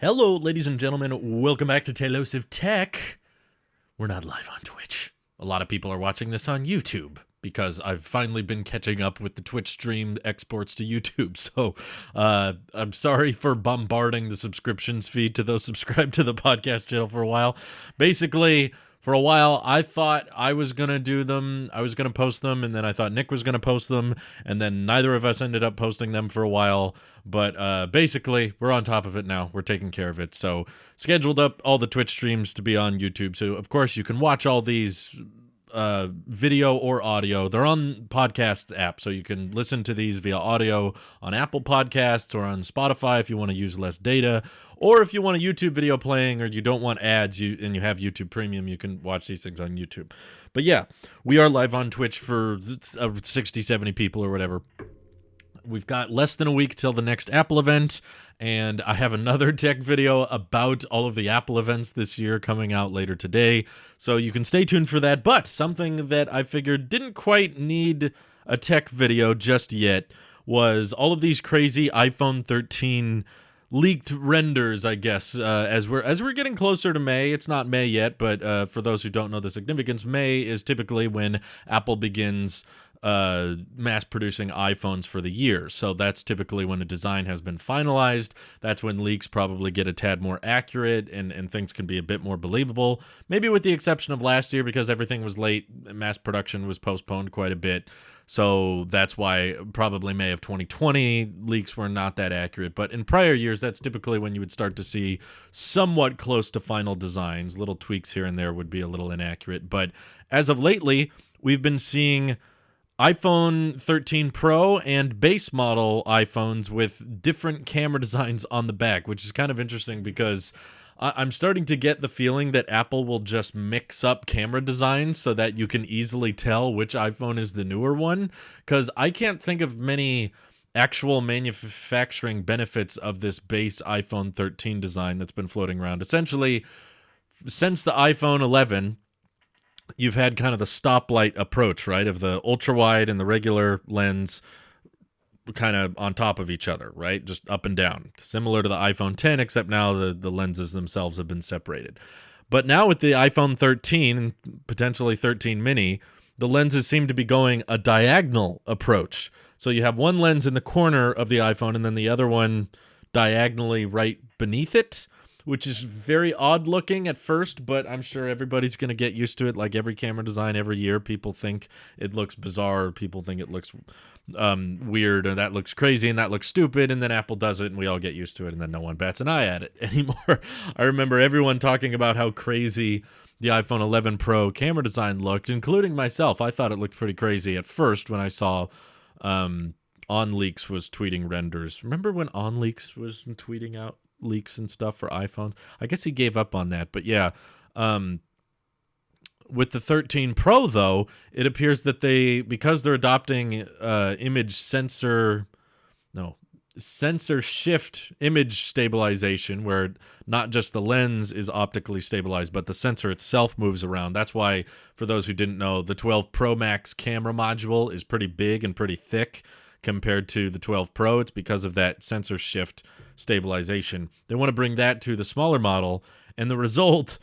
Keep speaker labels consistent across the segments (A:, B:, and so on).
A: Hello, ladies and gentlemen. Welcome back to Talos of Tech. We're not live on Twitch. A lot of people are watching this on YouTube because I've finally been catching up with the Twitch stream exports to YouTube. So I'm sorry for bombarding the subscriptions feed to those subscribed to the podcast channel for a while. Basically, for a while, I thought I was going to do them. I was going to post them, and then I thought Nick was going to post them, and then neither of us ended up posting them for a while. But basically, we're on top of it now. We're taking care of it. So scheduled up all the Twitch streams to be on YouTube. So, of course, you can watch all these video or audio. They're on podcast app, so you can listen to these via audio on Apple Podcasts or on Spotify if you want to use less data, or if you want a YouTube video playing or you don't want ads and you have YouTube Premium, you can watch these things on YouTube. But yeah, we are live on Twitch for 60, 70 people or whatever. We've got less than a week till the next Apple event, and I have another tech video about all of the Apple events this year coming out later today, so you can stay tuned for that. But something that I figured didn't quite need a tech video just yet was all of these crazy iPhone 13 leaked renders, I guess, as we're getting closer to May. It's not May yet, but for those who don't know the significance, May is typically when Apple begins mass producing iPhones for the year. So that's typically when a design has been finalized. That's when leaks probably get a tad more accurate and things can be a bit more believable. Maybe with the exception of last year, because everything was late, mass production was postponed quite a bit. So that's why probably May of 2020 leaks were not that accurate. But in prior years, that's typically when you would start to see somewhat close to final designs. Little tweaks here and there would be a little inaccurate. But as of lately, we've been seeing iPhone 13 Pro and base model iPhones with different camera designs on the back, which is kind of interesting because I'm starting to get the feeling that Apple will just mix up camera designs so that you can easily tell which iPhone is the newer one, because I can't think of many actual manufacturing benefits of this base iPhone 13 design that's been floating around. Essentially, since the iPhone 11, you've had kind of the stoplight approach, right, of the ultra wide and the regular lens kind of on top of each other, right, just up and down, similar to the iPhone 10, except now the lenses themselves have been separated. But now with the iPhone 13 and potentially 13 mini, the lenses seem to be going a diagonal approach. So you have one lens in the corner of the iPhone and then the other one diagonally right beneath it, which is very odd looking at first, but I'm sure everybody's going to get used to it. Like every camera design every year, people think it looks bizarre, people think it looks weird, or that looks crazy and that looks stupid, and then Apple does it and we all get used to it, and then no one bats an eye at it anymore. I remember everyone talking about how crazy the iPhone 11 Pro camera design looked, including myself. I thought it looked pretty crazy at first when I saw OnLeaks was tweeting renders. Remember when OnLeaks was tweeting out leaks and stuff for iPhones? I guess he gave up on that, but yeah. With the 13 Pro, though, it appears that because they're adopting sensor shift image stabilization, where not just the lens is optically stabilized, but the sensor itself moves around. That's why, for those who didn't know, the 12 Pro Max camera module is pretty big and pretty thick compared to the 12 Pro. It's because of that sensor shift stabilization. They want to bring that to the smaller model, and the result,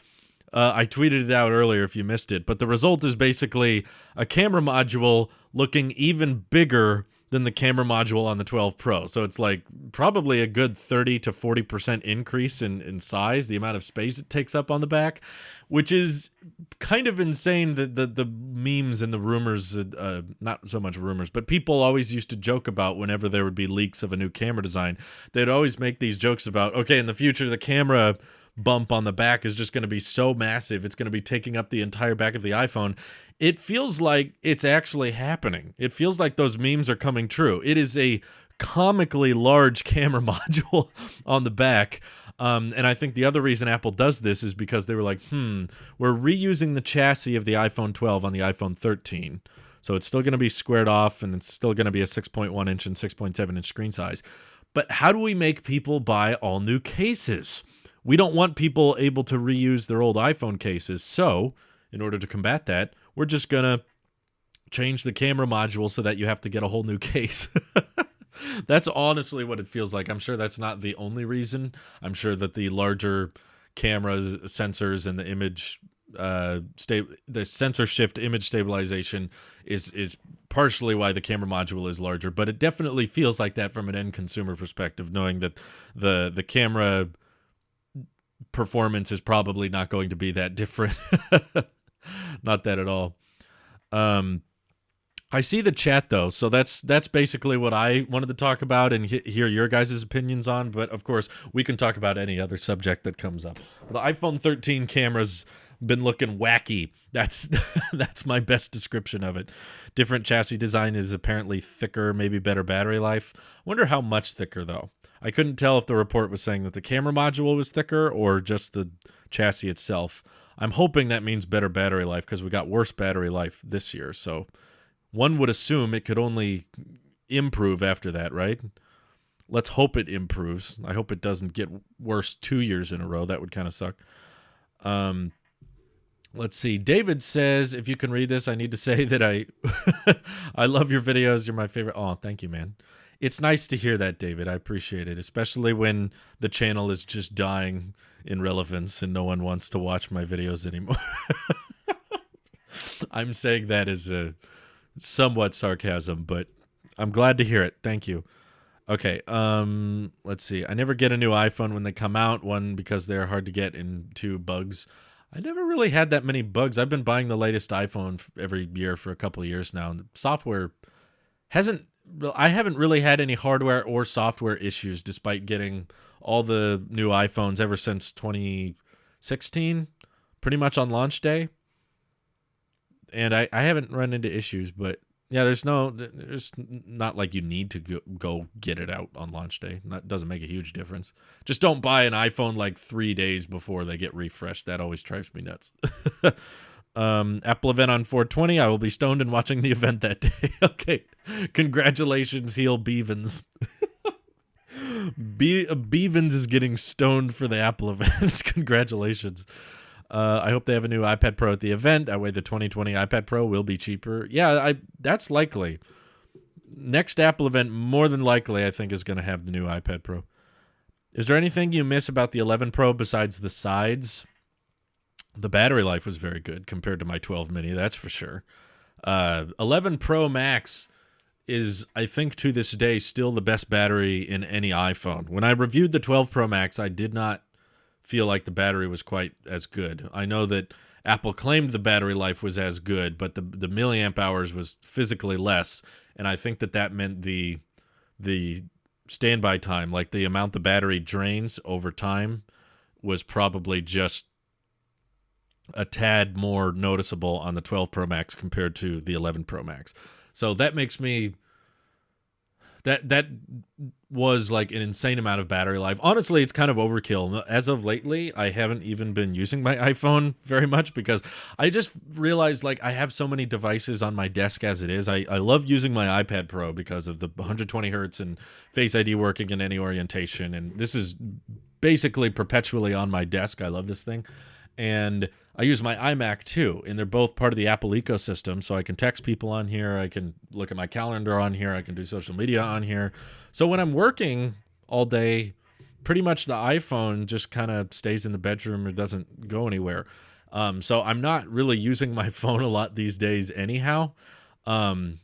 A: I tweeted it out earlier if you missed it, but the result is basically a camera module looking even bigger than the camera module on the 12 Pro. So it's like probably a good 30 to 40% increase in size, the amount of space it takes up on the back, which is kind of insane. That the memes and the rumors, not so much rumors, but people always used to joke about whenever there would be leaks of a new camera design, they'd always make these jokes about, okay, in the future, the camera bump on the back is just going to be so massive, it's going to be taking up the entire back of the iPhone. It feels like it's actually happening. It feels like those memes are coming true. It is a comically large camera module on the back. And I think the other reason Apple does this is because they were like, we're reusing the chassis of the iPhone 12 on the iPhone 13. So it's still going to be squared off, and it's still going to be a 6.1 inch and 6.7 inch screen size. But how do we make people buy all new cases? We don't want people able to reuse their old iPhone cases. So in order to combat that, we're just going to change the camera module so that you have to get a whole new case. That's honestly what it feels like. I'm sure that's not the only reason. I'm sure that the larger cameras, sensors, and the image the sensor shift image stabilization is partially why the camera module is larger, but it definitely feels like that from an end consumer perspective, knowing that the camera performance is probably not going to be that different. Not that at all. I see the chat though, so that's basically what I wanted to talk about and hear your guys' opinions on. But of course, we can talk about any other subject that comes up. The iPhone 13 camera's been looking wacky. That's that's my best description of it. Different chassis design is apparently thicker, maybe better battery life. Wonder how much thicker though. I couldn't tell if the report was saying that the camera module was thicker or just the chassis itself. I'm hoping that means better battery life because we got worse battery life this year. So one would assume it could only improve after that, right? Let's hope it improves. I hope it doesn't get worse 2 years in a row. That would kind of suck. Let's see. David says, if you can read this, I need to say that I I love your videos. You're my favorite. Oh, thank you, man. It's nice to hear that, David. I appreciate it, especially when the channel is just dying in relevance and no one wants to watch my videos anymore. I'm saying that as a somewhat sarcasm, but I'm glad to hear it. Thank you. Okay, let's see. I never get a new iPhone when they come out. One, because they're hard to get, and two, bugs. I never really had that many bugs. I've been buying the latest iPhone every year for a couple of years now, and the software hasn't. I haven't really had any hardware or software issues, despite getting all the new iPhones ever since 2016, pretty much on launch day. And I haven't run into issues, but yeah, there's not like you need to go get it out on launch day. That doesn't make a huge difference. Just don't buy an iPhone like 3 days before they get refreshed. That always drives me nuts. Apple event on 420. I will be stoned and watching the event that day. Okay. Congratulations, Heel Beavens. Beavens is getting stoned for the Apple event. Congratulations. I hope they have a new iPad Pro at the event. That way the 2020 iPad Pro will be cheaper. Yeah, that's likely. Next Apple event, more than likely, I think, is going to have the new iPad Pro. Is there anything you miss about the 11 Pro besides the sides? The battery life was very good compared to my 12 mini, that's for sure. 11 Pro Max is, I think, to this day, still the best battery in any iPhone. When I reviewed the 12 Pro Max, I did not feel like the battery was quite as good. I know that Apple claimed the battery life was as good, but the milliamp hours was physically less, and I think that meant the standby time, like the amount the battery drains over time, was probably just a tad more noticeable on the 12 Pro Max compared to the 11 Pro Max. So that makes me that was like an insane amount of battery life. Honestly, it's kind of overkill. As of lately, I haven't even been using my iPhone very much because I just realized like I have so many devices on my desk as it is. I love using my iPad Pro because of the 120 hertz and Face ID working in any orientation. And this is basically perpetually on my desk. I love this thing. And I use my iMac too, and they're both part of the Apple ecosystem, so I can text people on here, I can look at my calendar on here, I can do social media on here. So when I'm working all day, pretty much the iPhone just kind of stays in the bedroom or doesn't go anywhere. So I'm not really using my phone a lot these days anyhow. And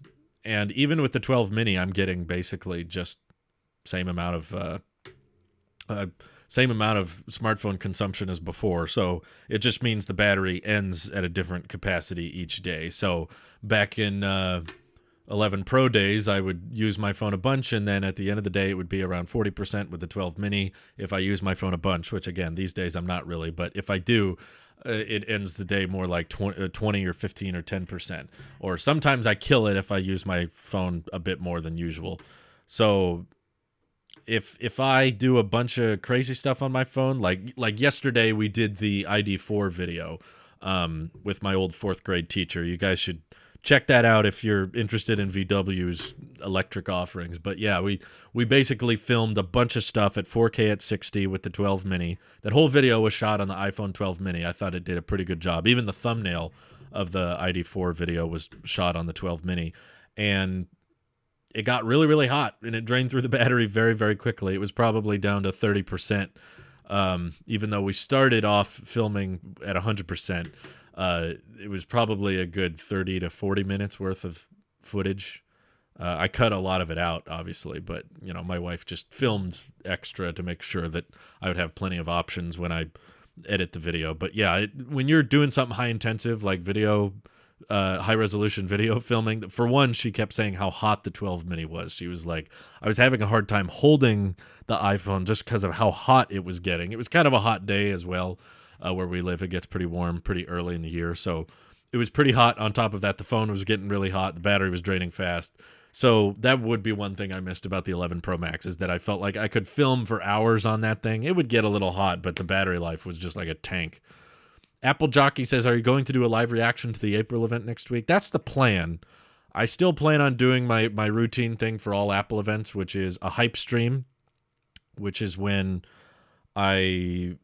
A: even with the 12 mini, I'm getting basically just same amount of smartphone consumption as before. So it just means the battery ends at a different capacity each day. So back in 11 Pro days, I would use my phone a bunch, and then at the end of the day, it would be around 40% with the 12 mini if I use my phone a bunch, which again, these days I'm not really, but if I do, it ends the day more like 20 or 15 or 10%. Or sometimes I kill it if I use my phone a bit more than usual. So if I do a bunch of crazy stuff on my phone, like yesterday we did the ID4 video with my old 4th grade teacher. You guys should check that out if you're interested in VW's electric offerings. But yeah, we basically filmed a bunch of stuff at 4K at 60 with the 12 mini. That whole video was shot on the iPhone 12 mini. I thought it did a pretty good job. Even the thumbnail of the ID4 video was shot on the 12 mini. And it got really, really hot, and it drained through the battery very, very quickly. It was probably down to 30%, even though we started off filming at 100%. It was probably a good 30 to 40 minutes worth of footage. I cut a lot of it out, obviously, but my wife just filmed extra to make sure that I would have plenty of options when I edit the video. But yeah, when you're doing something high intensive like video, high resolution video filming, for one, she kept saying how hot the 12 mini was. She was like, I was having a hard time holding the iPhone just because of how hot it was getting. It was kind of a hot day as well, where we live. It gets pretty warm pretty early in the year, so it was pretty hot. On top of that, the phone was getting really hot. The battery was draining fast. So that would be one thing I missed about the 11 Pro Max, is that I felt like I could film for hours on that thing. It would get a little hot, but the battery life was just like a tank. Apple Jockey says, are you going to do a live reaction to the April event next week? That's the plan. I still plan on doing my routine thing for all Apple events, which is a hype stream, which is when I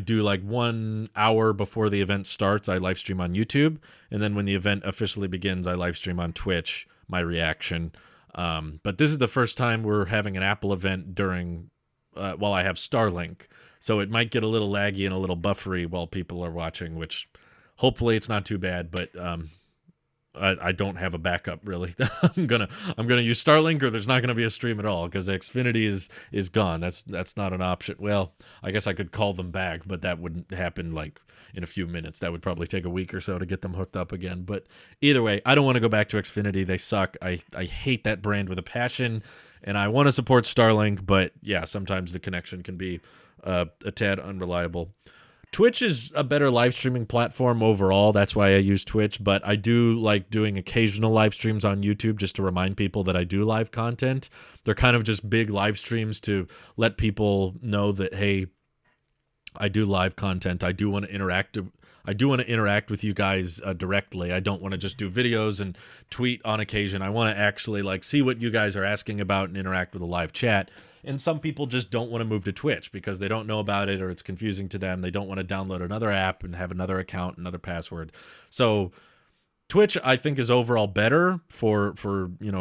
A: do like 1 hour before the event starts, I live stream on YouTube, and then when the event officially begins, I live stream on Twitch my reaction. But this is the first time we're having an Apple event during while I have Starlink, so it might get a little laggy and a little buffery while people are watching, which hopefully it's not too bad. But I don't have a backup really. I'm gonna use Starlink, or there's not gonna be a stream at all because Xfinity is gone. That's not an option. Well, I guess I could call them back, but that wouldn't happen like in a few minutes. That would probably take a week or so to get them hooked up again. But either way, I don't want to go back to Xfinity. They suck. I hate that brand with a passion, and I want to support Starlink, but yeah, sometimes the connection can be a tad unreliable. Twitch is a better live streaming platform overall. That's why I use Twitch, but I do like doing occasional live streams on YouTube just to remind people that I do live content. They're kind of just big live streams to let people know that, hey, I do live content. I do want to interact with you guys directly. I don't want to just do videos and tweet on occasion. I want to actually like see what you guys are asking about and interact with a live chat. And some people just don't want to move to Twitch because they don't know about it, or it's confusing to them. They don't want to download another app and have another account, another password. So Twitch, I think, is overall better for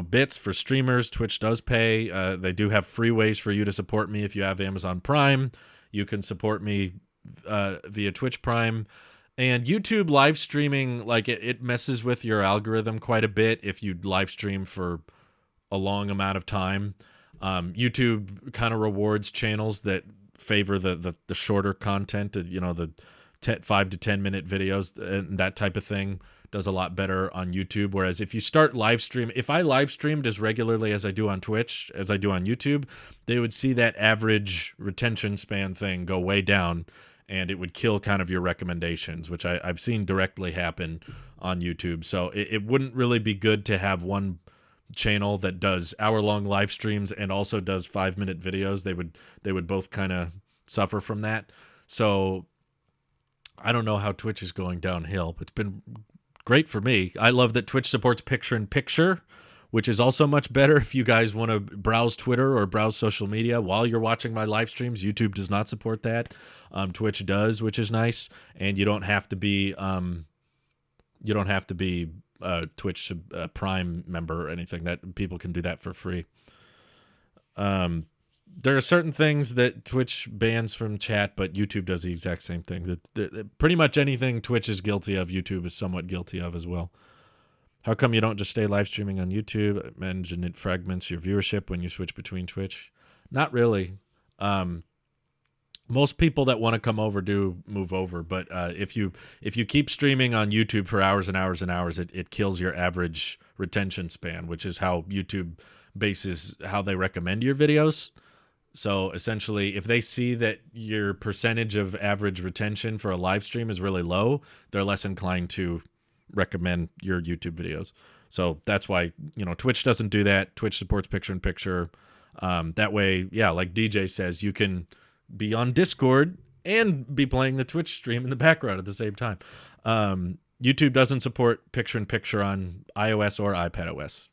A: bits for streamers. Twitch does pay. They do have free ways for you to support me. If you have Amazon Prime, you can support me via Twitch Prime. And YouTube live streaming, like it messes with your algorithm quite a bit if you live stream for a long amount of time. YouTube kind of rewards channels that favor the shorter content, the 5 to 10 minute videos and that type of thing does a lot better on YouTube. Whereas if you start live stream, if I live streamed as regularly as I do on Twitch, as I do on YouTube, they would see that average retention span thing go way down, and it would kill kind of your recommendations, which I've seen directly happen on YouTube. So it wouldn't really be good to have one channel that does hour-long live streams and also does 5-minute videos. They would both kind of suffer from that. So I don't know how Twitch is going downhill, but it's been great for me. I love that Twitch supports picture-in-picture, which is also much better if you guys want to browse Twitter or browse social media while you're watching my live streams. YouTube does not support that. Twitch does, which is nice, and you don't have to be Twitch Prime member or anything. That people can do that for free. There are certain things that Twitch bans from chat, but YouTube does the exact same thing. Pretty much anything Twitch is guilty of, YouTube is somewhat guilty of as well. How come you don't just stay live streaming on YouTube? I imagine it fragments your viewership when you switch between Twitch. Not really. Most people that want to come over do move over, but if you keep streaming on YouTube for hours and hours and hours, it kills your average retention span, which is how YouTube bases how they recommend your videos. So essentially, if they see that your percentage of average retention for a live stream is really low, they're less inclined to recommend your YouTube videos. So that's why, Twitch doesn't do that. Twitch supports picture-in-picture. That way, yeah, like DJ says, you can be on Discord and be playing the Twitch stream in the background at the same time. YouTube doesn't support picture-in-picture on iOS or iPadOS.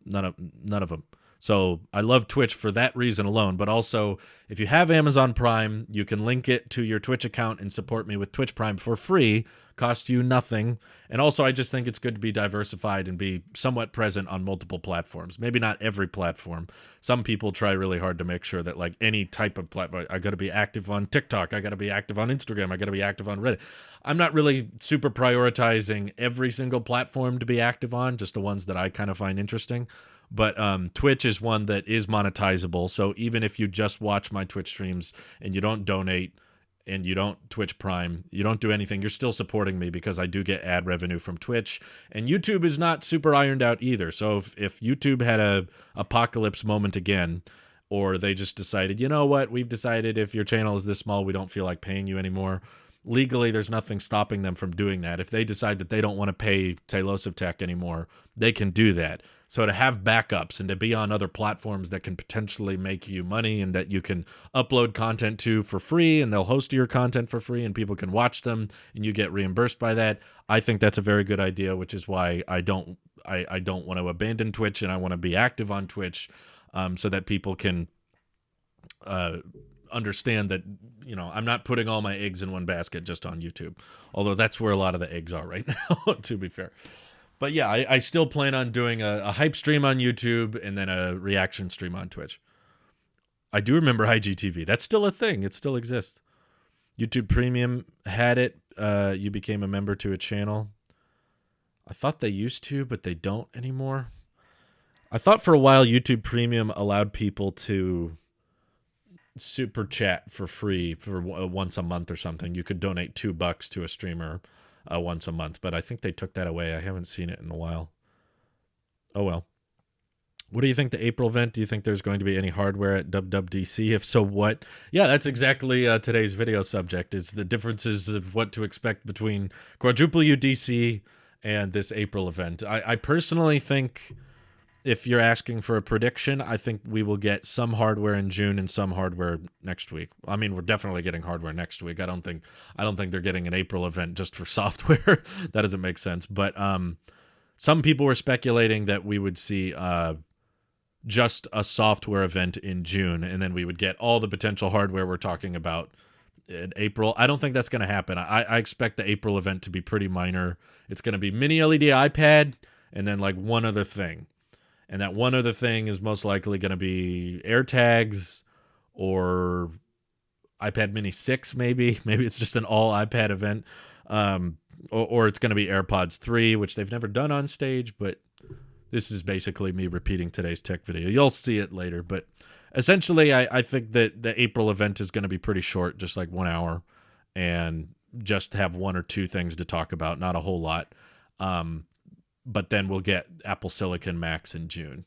A: None of them. So I love Twitch for that reason alone. But also, if you have Amazon Prime, you can link it to your Twitch account and support me with Twitch Prime for free. Cost you nothing. And also, I just think it's good to be diversified and be somewhat present on multiple platforms. Maybe not every platform. Some people try really hard to make sure that, like, any type of platform, I got to be active on TikTok, I got to be active on Instagram, I got to be active on Reddit. I'm not really super prioritizing every single platform to be active on, just the ones that I kind of find interesting. But Twitch is one that is monetizable. So even if you just watch my Twitch streams and you don't donate and you don't Twitch Prime, you don't do anything, you're still supporting me because I do get ad revenue from Twitch. And YouTube is not super ironed out either. So if YouTube had a apocalypse moment again, or they just decided, you know what, we've decided if your channel is this small, we don't feel like paying you anymore. Legally, there's nothing stopping them from doing that. If they decide that they don't want to pay Tailosive Tech anymore, they can do that. So to have backups and to be on other platforms that can potentially make you money and that you can upload content to for free and they'll host your content for free and people can watch them and you get reimbursed by that, I think that's a very good idea, which is why I don't want to abandon Twitch and I want to be active on Twitch so that people can understand that, you know, I'm not putting all my eggs in one basket just on YouTube, although that's where a lot of the eggs are right now, to be fair. But yeah, I still plan on doing a hype stream on YouTube and then a reaction stream on Twitch. I do remember IGTV. That's still a thing. It still exists. YouTube Premium had it. You became a member to a channel. I thought they used to, but they don't anymore. I thought for a while YouTube Premium allowed people to super chat for free for once a month or something. You could donate $2 to a streamer once a month, but I think they took that away. I haven't seen it in a while. Oh well. What do you think the April event? Do you think there's going to be any hardware at WWDC? If so, what? Yeah, that's exactly today's video subject, is the differences of what to expect between Quadruple UDC and this April event. I personally think, if you're asking for a prediction, I think we will get some hardware in June and some hardware next week. I mean, we're definitely getting hardware next week. I don't think they're getting an April event just for software. That doesn't make sense. But some people were speculating that we would see just a software event in June, and then we would get all the potential hardware we're talking about in April. I don't think that's going to happen. I expect the April event to be pretty minor. It's going to be mini LED iPad and then like one other thing. And that one other thing is most likely going to be AirTags or iPad Mini 6, maybe. Maybe it's just an all iPad event. Or it's going to be AirPods 3, which they've never done on stage, but this is basically me repeating today's tech video. You'll see it later, but essentially I think that the April event is going to be pretty short, just like 1 hour, and just have one or two things to talk about, not a whole lot. But then we'll get Apple Silicon Macs in June.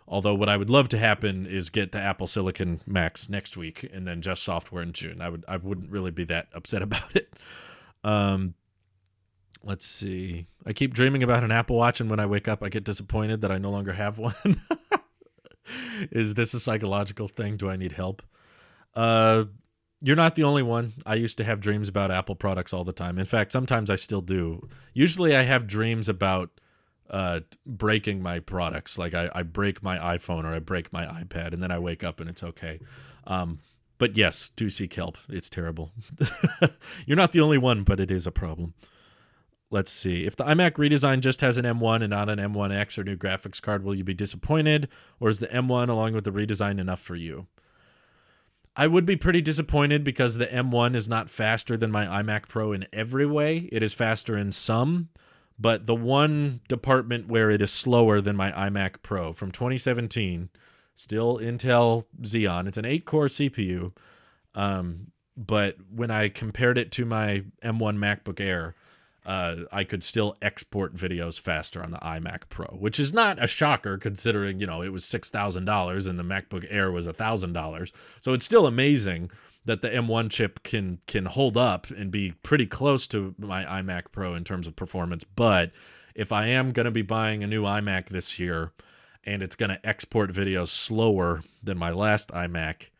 A: Although what I would love to happen is get the Apple Silicon Macs next week and then just software in June. I wouldn't really be that upset about it. Let's see. I keep dreaming about an Apple Watch, and when I wake up, I get disappointed that I no longer have one. Is this a psychological thing? Do I need help? You're not the only one. I used to have dreams about Apple products all the time. In fact, sometimes I still do. Usually I have dreams about breaking my products. Like I break my iPhone or I break my iPad, and then I wake up and it's okay. But yes, do seek help. It's terrible. You're not the only one, but it is a problem. Let's see. If the iMac redesign just has an M1 and not an M1X or new graphics card, will you be disappointed? Or is the M1 along with the redesign enough for you? I would be pretty disappointed because the M1 is not faster than my iMac Pro in every way. It is faster in some, but the one department where it is slower than my iMac Pro from 2017, still Intel Xeon. It's an 8-core CPU, but when I compared it to my M1 MacBook Air, I could still export videos faster on the iMac Pro, which is not a shocker considering, you know, it was $6,000 and the MacBook Air was $1,000. So it's still amazing that the M1 chip can hold up and be pretty close to my iMac Pro in terms of performance. But if I am going to be buying a new iMac this year and it's going to export videos slower than my last iMac,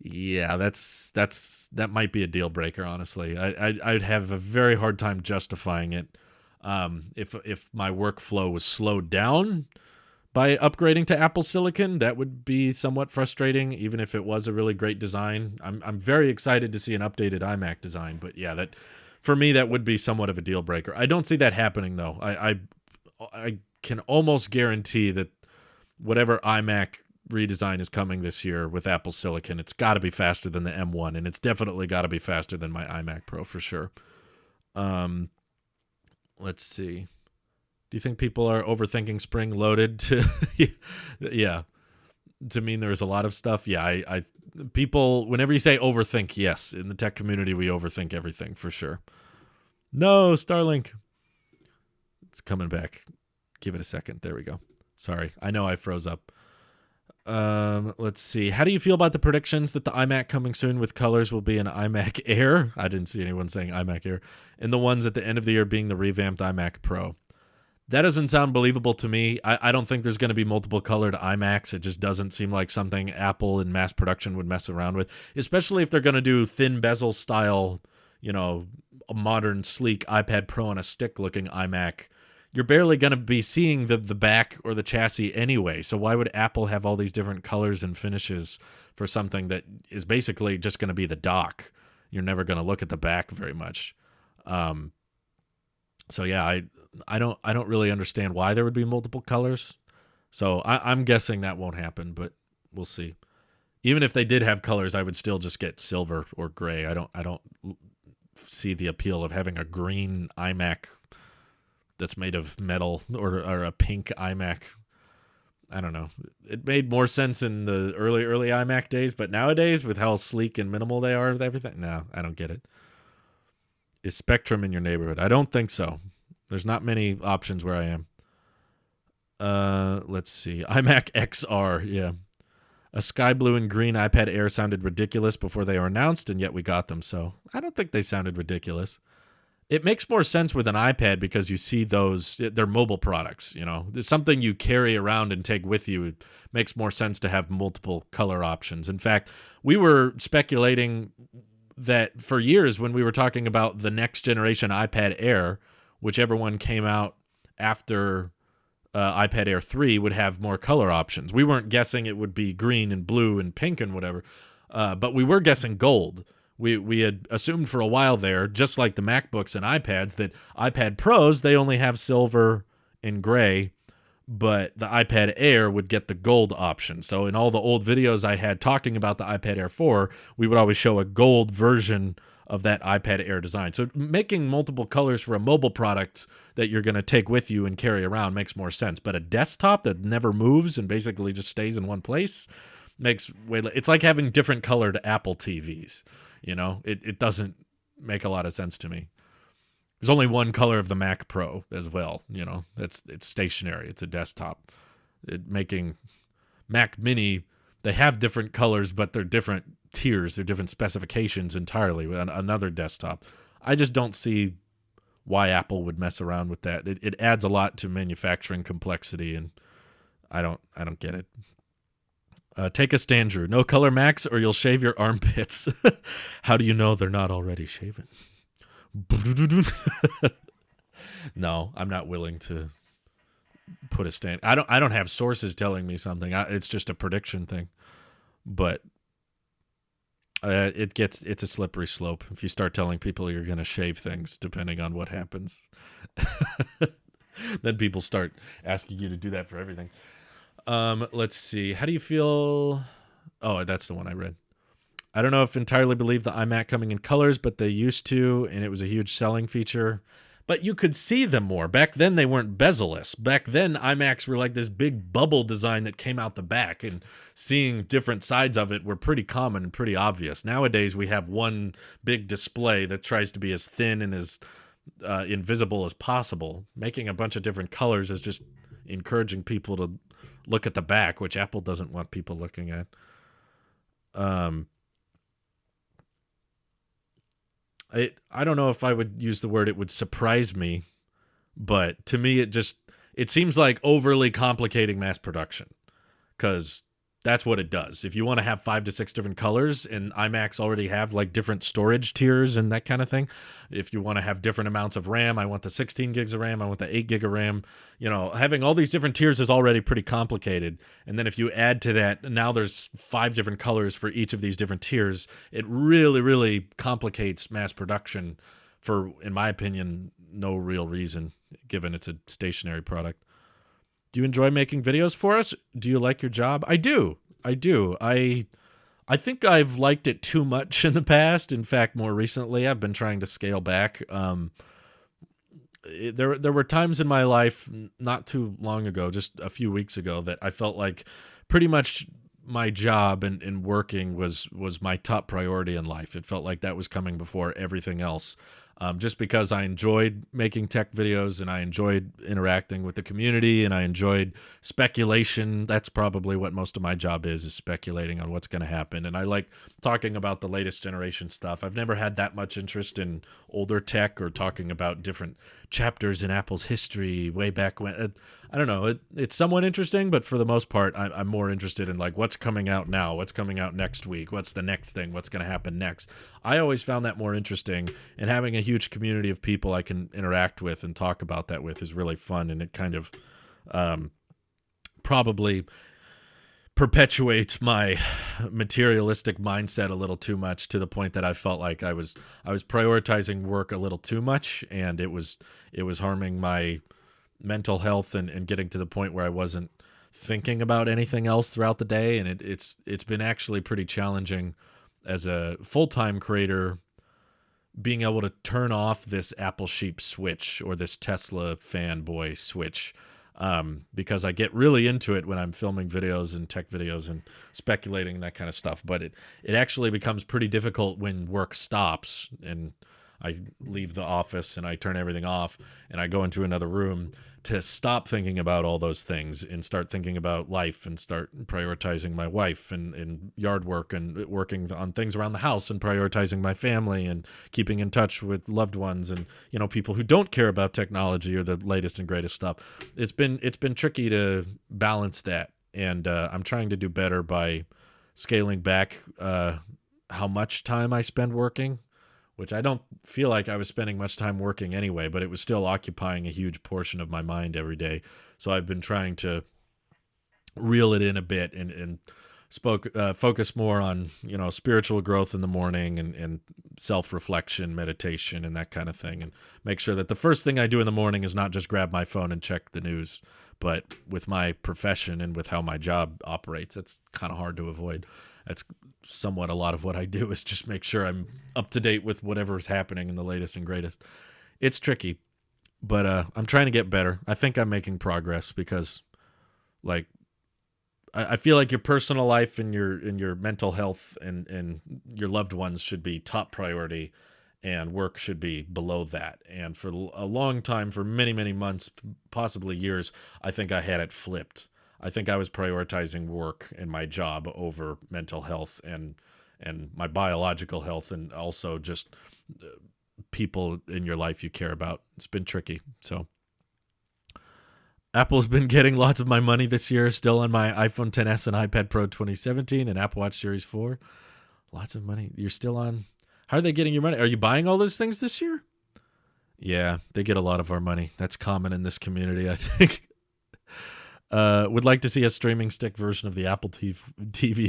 A: yeah, that might be a deal breaker, honestly. I'd have a very hard time justifying it if my workflow was slowed down, by upgrading to Apple Silicon. That would be somewhat frustrating, even if it was a really great design. I'm very excited to see an updated iMac design, but yeah, that for me that would be somewhat of a deal breaker. I don't see that happening though. I can almost guarantee that whatever iMac redesign is coming this year with Apple Silicon, it's got to be faster than the M1, and it's definitely got to be faster than my iMac Pro for sure. Let's see. Do you think people are overthinking spring loaded to yeah, to mean there's a lot of stuff? Yeah, I people, whenever you say overthink, yes, in the tech community we overthink everything for sure. No, Starlink. It's coming back. Give it a second. There we go. Sorry. I know I froze up. Let's see. How do you feel about the predictions that the iMac coming soon with colors will be an iMac Air? I didn't see anyone saying iMac Air. And the ones at the end of the year being the revamped iMac Pro. That doesn't sound believable to me. I don't think there's going to be multiple colored iMacs. It just doesn't seem like something Apple in mass production would mess around with, especially if they're going to do thin bezel style, a modern, sleek iPad Pro on a stick looking iMac. You're barely going to be seeing the back or the chassis anyway. So why would Apple have all these different colors and finishes for something that is basically just going to be the dock? You're never going to look at the back very much. So yeah, I don't really understand why there would be multiple colors. So I'm guessing that won't happen, but we'll see. Even if they did have colors, I would still just get silver or gray. I don't see the appeal of having a green iMac that's made of metal or a pink iMac. I don't know. It made more sense in the early iMac days, but nowadays with how sleek and minimal they are with everything, no, I don't get it. Is Spectrum in your neighborhood? I don't think so. There's not many options where I am. Let's see. iMac Xr, yeah. A sky blue and green iPad Air sounded ridiculous before they were announced, and yet we got them, so I don't think they sounded ridiculous. It makes more sense with an iPad because you see those, they're mobile products, There's something you carry around and take with you. It makes more sense to have multiple color options. In fact, we were speculating that for years when we were talking about the next generation iPad Air, whichever one came out after iPad Air 3 would have more color options. We weren't guessing it would be green and blue and pink and whatever, but we were guessing gold. We had assumed for a while there, just like the MacBooks and iPads, that iPad Pros, they only have silver and gray, but the iPad Air would get the gold option. So in all the old videos I had talking about the iPad Air 4, we would always show a gold version of that iPad Air design. So making multiple colors for a mobile product that you're going to take with you and carry around makes more sense. But a desktop that never moves and basically just stays in one place makes way. It's like having different colored Apple TVs. It doesn't make a lot of sense to me. There's only one color of the Mac Pro as well. It's stationary. It's a desktop. Making Mac Mini, they have different colors, but they're different tiers. They're different specifications entirely with another desktop. I just don't see why Apple would mess around with that. It adds a lot to manufacturing complexity, and I don't get it. Take a stand, Drew. No color Macs or you'll shave your armpits. How do you know they're not already shaven? No, I'm not willing to put a stand. I don't have sources telling me something. It's just a prediction thing. But it's a slippery slope if you start telling people you're going to shave things depending on what happens. Then people start asking you to do that for everything. Let's see. How do you feel? Oh, that's the one I read. I don't know if entirely believe the iMac coming in colors, but they used to, and it was a huge selling feature. But you could see them more. Back then, they weren't bezel-less. Back then, iMacs were like this big bubble design that came out the back, and seeing different sides of it were pretty common and pretty obvious. Nowadays, we have one big display that tries to be as thin and as invisible as possible. Making a bunch of different colors is just encouraging people to look at the back, which Apple doesn't want people looking at. I don't know if I would use the word it would surprise me, but to me it seems like overly complicating mass production, because That's what it does. If you want to have 5 to 6 different colors, and iMacs already have like different storage tiers and that kind of thing. If you want to have different amounts of RAM, I want the 16 gigs of RAM, I want the 8 gig of RAM. You know, having all these different tiers is already pretty complicated. And then if you add to that, now there's 5 different colors for each of these different tiers. It really, really complicates mass production for, in my opinion, no real reason, given it's a stationary product. Do you enjoy making videos for us? Do you like your job? I do. I think I've liked it too much in the past. In fact, more recently, I've been trying to scale back. There were times in my life not too long ago, just a few weeks ago, that I felt like pretty much my job and working was my top priority in life. It felt like that was coming before everything else. Just because I enjoyed making tech videos and I enjoyed interacting with the community and I enjoyed speculation. That's probably what most of my job is speculating on what's going to happen. And I like talking about the latest generation stuff. I've never had that much interest in older tech or talking about different chapters in Apple's history way back when. I don't know. It's somewhat interesting, but for the most part, I'm more interested in like what's coming out now, what's coming out next week, what's the next thing, what's going to happen next. I always found that more interesting, and having a huge community of people I can interact with and talk about that with is really fun, and it kind of probably perpetuates my materialistic mindset a little too much, to the point that I felt like I was prioritizing work a little too much, and it was harming my mental health and getting to the point where I wasn't thinking about anything else throughout the day. And it's been actually pretty challenging as a full-time creator, being able to turn off this Apple sheep switch or this Tesla fanboy switch, because I get really into it when I'm filming videos and tech videos and speculating and that kind of stuff. But it actually becomes pretty difficult when work stops and I leave the office and I turn everything off and I go into another room to stop thinking about all those things and start thinking about life and start prioritizing my wife and yard work and working on things around the house and prioritizing my family and keeping in touch with loved ones and, you know, people who don't care about technology or the latest and greatest stuff. It's been tricky to balance that. And I'm trying to do better by scaling back how much time I spend working, which I don't feel like I was spending much time working anyway, but it was still occupying a huge portion of my mind every day. So I've been trying to reel it in a bit and focus more on, you know, spiritual growth in the morning and self-reflection, meditation, and that kind of thing. And make sure that the first thing I do in the morning is not just grab my phone and check the news, but with my profession and with how my job operates, it's kind of hard to avoid. That's somewhat a lot of what I do, is just make sure I'm up to date with whatever's happening in the latest and greatest. It's tricky, but I'm trying to get better. I think I'm making progress because, like, I feel like your personal life and your mental health and your loved ones should be top priority, and work should be below that. And for a long time, for many, many months, possibly years, I think I had it flipped. I think I was prioritizing work and my job over mental health and my biological health, and also just people in your life you care about. It's been tricky. So Apple's been getting lots of my money this year, still on my iPhone XS and iPad Pro 2017 and Apple Watch Series 4. Lots of money. You're still on. How are they getting your money? Are you buying all those things this year? Yeah, they get a lot of our money. That's common in this community, I think. Would like to see a streaming stick version of the Apple TV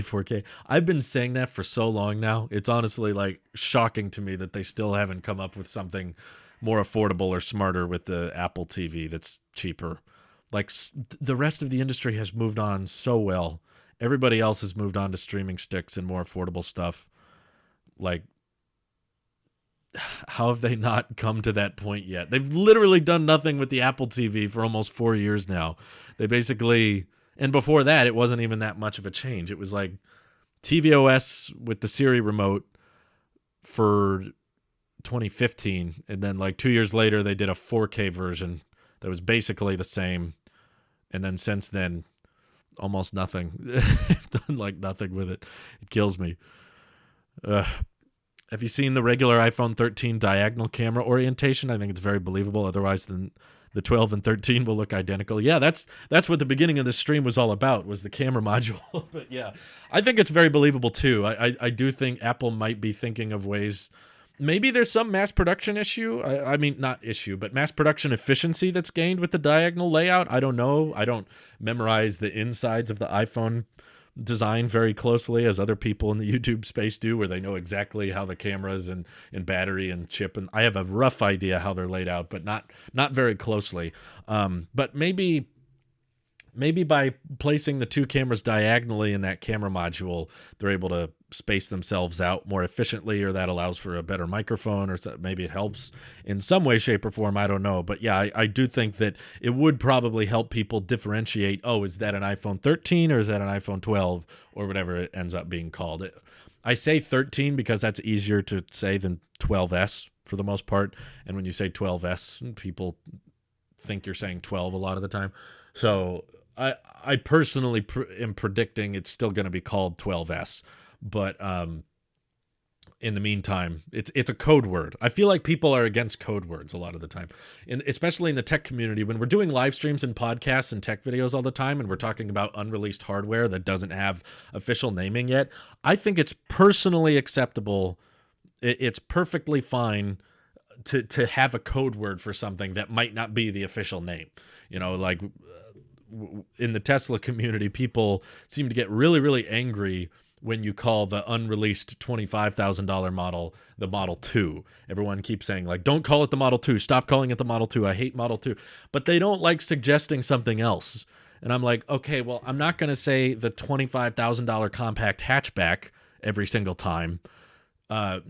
A: 4K. I've been saying that for so long now. It's honestly like shocking to me that they still haven't come up with something more affordable or smarter with the Apple TV that's cheaper. Like, the rest of the industry has moved on so well. Everybody else has moved on to streaming sticks and more affordable stuff. Like, how have they not come to that point yet? They've literally done nothing with the Apple TV for almost 4 years now. They basically, and before that, it wasn't even that much of a change. It was like tvOS with the Siri remote for 2015, and then like 2 years later, they did a 4K version that was basically the same. And then since then, almost nothing. I've done like nothing with it. It kills me. Have you seen the regular iPhone 13 diagonal camera orientation? I think it's very believable. Otherwise, than The 12 and 13 will look identical. Yeah, that's what the beginning of this stream was all about, was the camera module. But yeah, I think it's very believable too. I do think Apple might be thinking of ways. Maybe there's some mass production issue. I mean, not issue, but mass production efficiency that's gained with the diagonal layout. I don't know. I don't memorize the insides of the iPhone design very closely as other people in the YouTube space do, where they know exactly how the cameras and battery and chip, and I have a rough idea how they're laid out, but not very closely. But maybe by placing the two cameras diagonally in that camera module, they're able to space themselves out more efficiently, or that allows for a better microphone, or maybe it helps in some way, shape, or form. I don't know. But yeah, I do think that it would probably help people differentiate, oh, is that an iPhone 13 or is that an iPhone 12 or whatever it ends up being called. I say 13 because that's easier to say than 12S for the most part. And when you say 12S, people think you're saying 12 a lot of the time. So I personally am predicting it's still going to be called 12S, but in the meantime, it's a code word. I feel like people are against code words a lot of the time, and especially in the tech community, when we're doing live streams and podcasts and tech videos all the time, and we're talking about unreleased hardware that doesn't have official naming yet. I think it's personally acceptable. It's perfectly fine to have a code word for something that might not be the official name. Like in the Tesla community, people seem to get really, really angry when you call the unreleased $25,000 model the Model 2. Everyone keeps saying, like, don't call it the Model 2. Stop calling it the Model 2. I hate Model 2. But they don't like suggesting something else. And I'm like, okay, well, I'm not going to say the $25,000 compact hatchback every single time.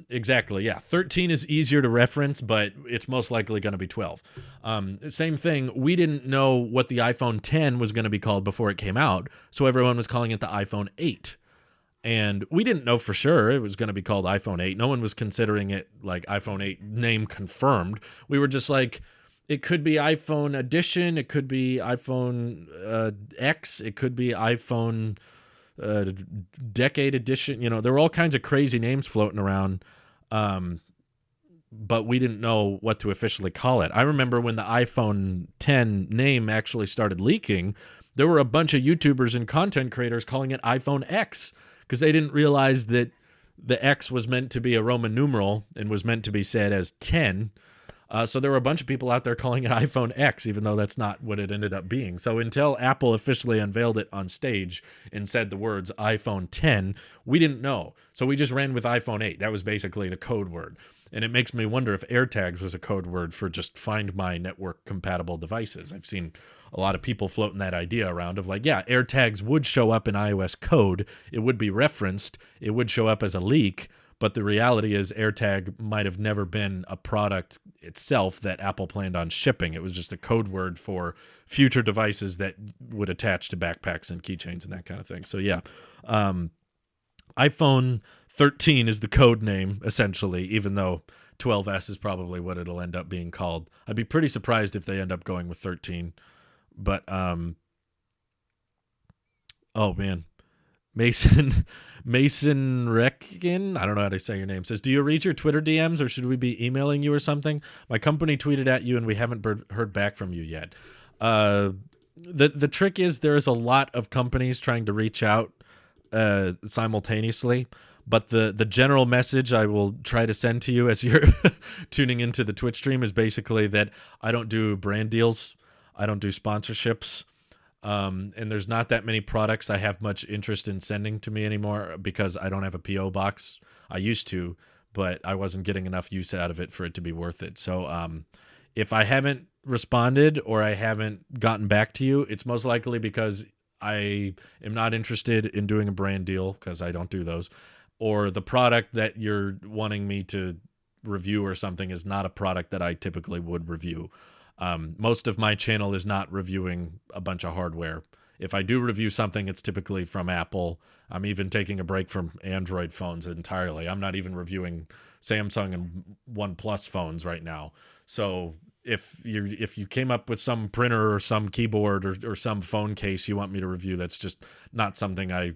A: Exactly. Yeah. 13 is easier to reference, but it's most likely going to be 12. Same thing. We didn't know what the iPhone 10 was going to be called before it came out. So everyone was calling it the iPhone 8. And we didn't know for sure it was going to be called iPhone 8. No one was considering it like iPhone 8 name confirmed. We were just like, it could be iPhone edition. It could be iPhone X. It could be iPhone decade edition. There were all kinds of crazy names floating around, but we didn't know what to officially call it. I remember when the iPhone 10 name actually started leaking, there were a bunch of YouTubers and content creators calling it iPhone X because they didn't realize that the X was meant to be a Roman numeral and was meant to be said as 10. So there were a bunch of people out there calling it iPhone X, even though that's not what it ended up being. So until Apple officially unveiled it on stage and said the words iPhone 10, we didn't know. So we just ran with iPhone 8. That was basically the code word. And it makes me wonder if AirTags was a code word for just Find My network compatible devices. I've seen a lot of people floating that idea around of like, yeah, AirTags would show up in iOS code. It would be referenced. It would show up as a leak. But the reality is AirTag might have never been a product itself that Apple planned on shipping. It was just a code word for future devices that would attach to backpacks and keychains and that kind of thing. So yeah, iPhone 13 is the code name, essentially, even though 12S is probably what it'll end up being called. I'd be pretty surprised if they end up going with 13. But, oh man. Mason Reckin, I don't know how to say your name, says, do you read your Twitter DMs or should we be emailing you or something? My company tweeted at you and we haven't heard back from you yet. The trick is there is a lot of companies trying to reach out simultaneously, but the general message I will try to send to you as you're tuning into the Twitch stream is basically that I don't do brand deals. I don't do sponsorships. And there's not that many products I have much interest in sending to me anymore because I don't have a PO box. I used to, but I wasn't getting enough use out of it for it to be worth it. So if I haven't responded or I haven't gotten back to you, it's most likely because I am not interested in doing a brand deal because I don't do those, or the product that you're wanting me to review or something is not a product that I typically would review. Most of my channel is not reviewing a bunch of hardware. If I do review something, it's typically from Apple. I'm even taking a break from Android phones entirely. I'm not even reviewing Samsung and OnePlus phones right now. So if you came up with some printer or some keyboard or some phone case you want me to review, that's just not something I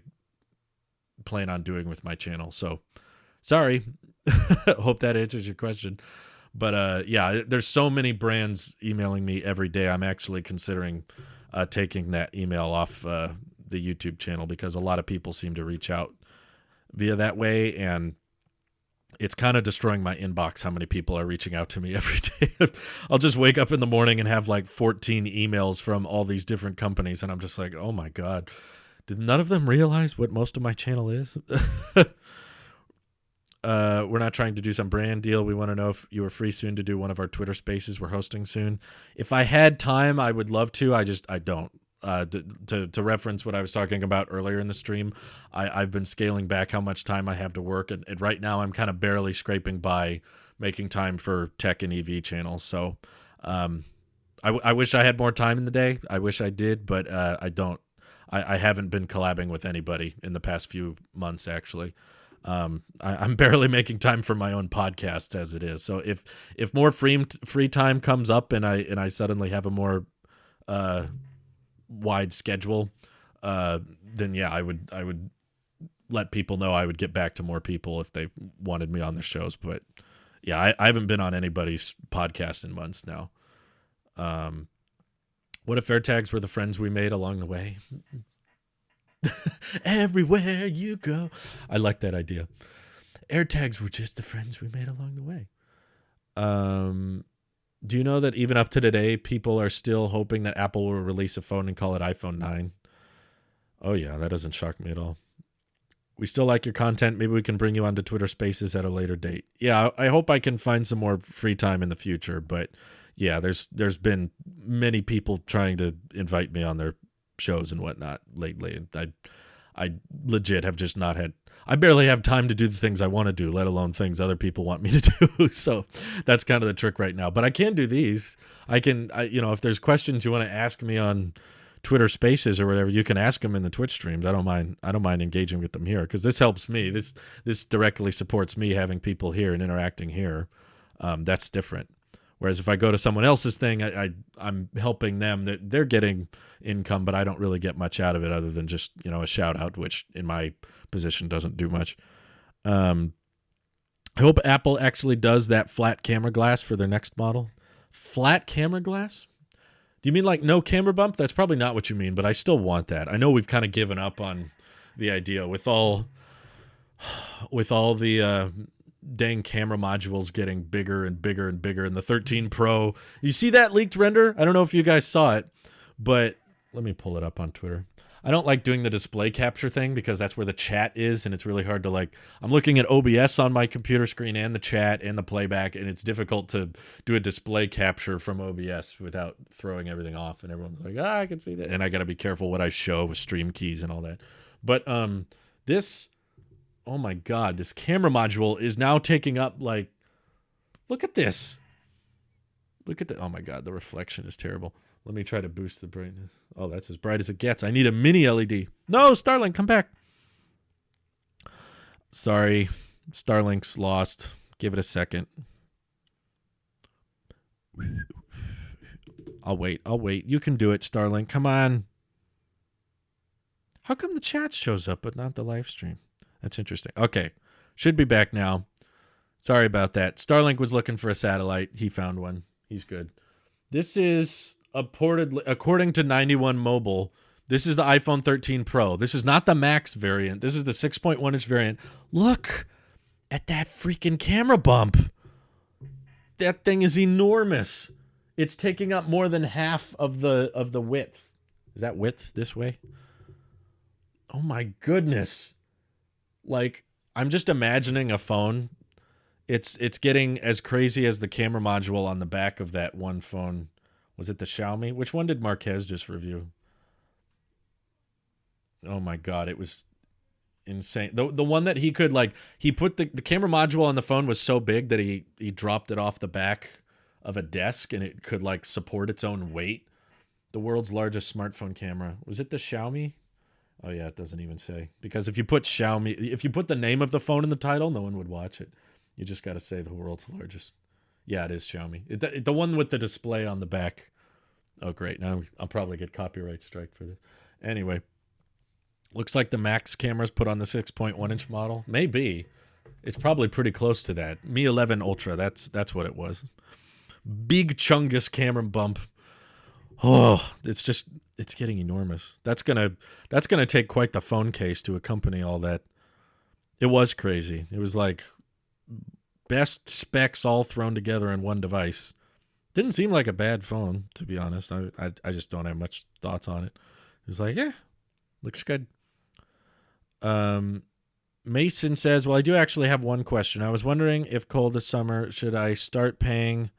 A: plan on doing with my channel. So sorry. Hope that answers your question. But yeah, there's so many brands emailing me every day. I'm actually considering taking that email off the YouTube channel because a lot of people seem to reach out via that way, and it's kind of destroying my inbox how many people are reaching out to me every day. I'll just wake up in the morning and have like 14 emails from all these different companies, and I'm just like, oh my God, did none of them realize what most of my channel is? We're not trying to do some brand deal. We want to know if you were free soon to do one of our Twitter spaces we're hosting soon. If I had time, I would love to. I don't. To reference what I was talking about earlier in the stream, I've been scaling back how much time I have to work, and right now I'm kind of barely scraping by making time for tech and EV channels. So I wish I had more time in the day. I wish I did, but I don't. I haven't been collabing with anybody in the past few months, actually. I'm barely making time for my own podcast as it is. So if more free time comes up and I suddenly have a more wide schedule, then yeah, I would let people know. I would get back to more people if they wanted me on the shows. But yeah, I haven't been on anybody's podcast in months now. What if AirTags were the friends we made along the way? Everywhere you go. I like that idea. AirTags were just the friends we made along the way. Do you know that even up to today, people are still hoping that Apple will release a phone and call it iPhone 9? Oh yeah, that doesn't shock me at all. We still like your content. Maybe we can bring you onto Twitter Spaces at a later date. Yeah, I hope I can find some more free time in the future. But yeah, there's been many people trying to invite me on their shows and whatnot lately, and I legit have just not had. I barely have time to do the things I want to do, let alone things other people want me to do. So that's kind of the trick right now. But I can do these. If there's questions you want to ask me on Twitter Spaces or whatever, you can ask them in the Twitch streams. I don't mind engaging with them here because this helps me. This directly supports me having people here and interacting here. That's different. Whereas if I go to someone else's thing, I'm helping them. They're getting income, but I don't really get much out of it other than just, a shout out, which in my position doesn't do much. I hope Apple actually does that flat camera glass for their next model. Flat camera glass? Do you mean like no camera bump? That's probably not what you mean, but I still want that. I know we've kind of given up on the idea with all the dang camera modules getting bigger and bigger and bigger, and the 13 Pro. You see that leaked render? I don't know if you guys saw it, but let me pull it up on Twitter. I don't like doing the display capture thing because that's where the chat is, and it's really hard to I'm looking at OBS on my computer screen and the chat and the playback, and it's difficult to do a display capture from OBS without throwing everything off, and everyone's like, I can see that. And I got to be careful what I show with stream keys and all that. But this... Oh my God, this camera module is now taking up look at this. Look at oh my God, the reflection is terrible. Let me try to boost the brightness. Oh, that's as bright as it gets. I need a mini LED. No, Starlink, come back. Sorry, Starlink's lost. Give it a second. I'll wait. You can do it, Starlink. Come on. How come the chat shows up but not the live stream? That's interesting. Okay. Should be back now. Sorry about that. Starlink was looking for a satellite. He found one. He's good. This is according to 91 Mobile, this is the iPhone 13 Pro. This is not the Max variant. This is the 6.1-inch variant. Look at that freaking camera bump. That thing is enormous. It's taking up more than half of the width. Is that width this way? Oh my goodness. I'm just imagining a phone. It's getting as crazy as the camera module on the back of that one phone. Was it the Xiaomi? Which one did Marquez just review? Oh my God, it was insane. The one that he could he put the camera module on the phone was so big that he dropped it off the back of a desk and it could support its own weight. The world's largest smartphone camera. Was it the Xiaomi? Oh yeah, it doesn't even say. Because if you put Xiaomi, if you put the name of the phone in the title, no one would watch it. You just got to say the world's largest. Yeah, it is Xiaomi. The one with the display on the back. Oh great, now I'll probably get copyright strike for this. Anyway, looks like the Max camera's put on the 6.1-inch model. Maybe. It's probably pretty close to that. Mi 11 Ultra, that's what it was. Big Chungus camera bump. Oh, it's getting enormous. That's gonna take quite the phone case to accompany all that. It was crazy. It was like best specs all thrown together in one device. Didn't seem like a bad phone, to be honest. I just don't have much thoughts on it. It was like, yeah, looks good. Mason says, well, I do actually have one question. I was wondering if cold this summer, should I start paying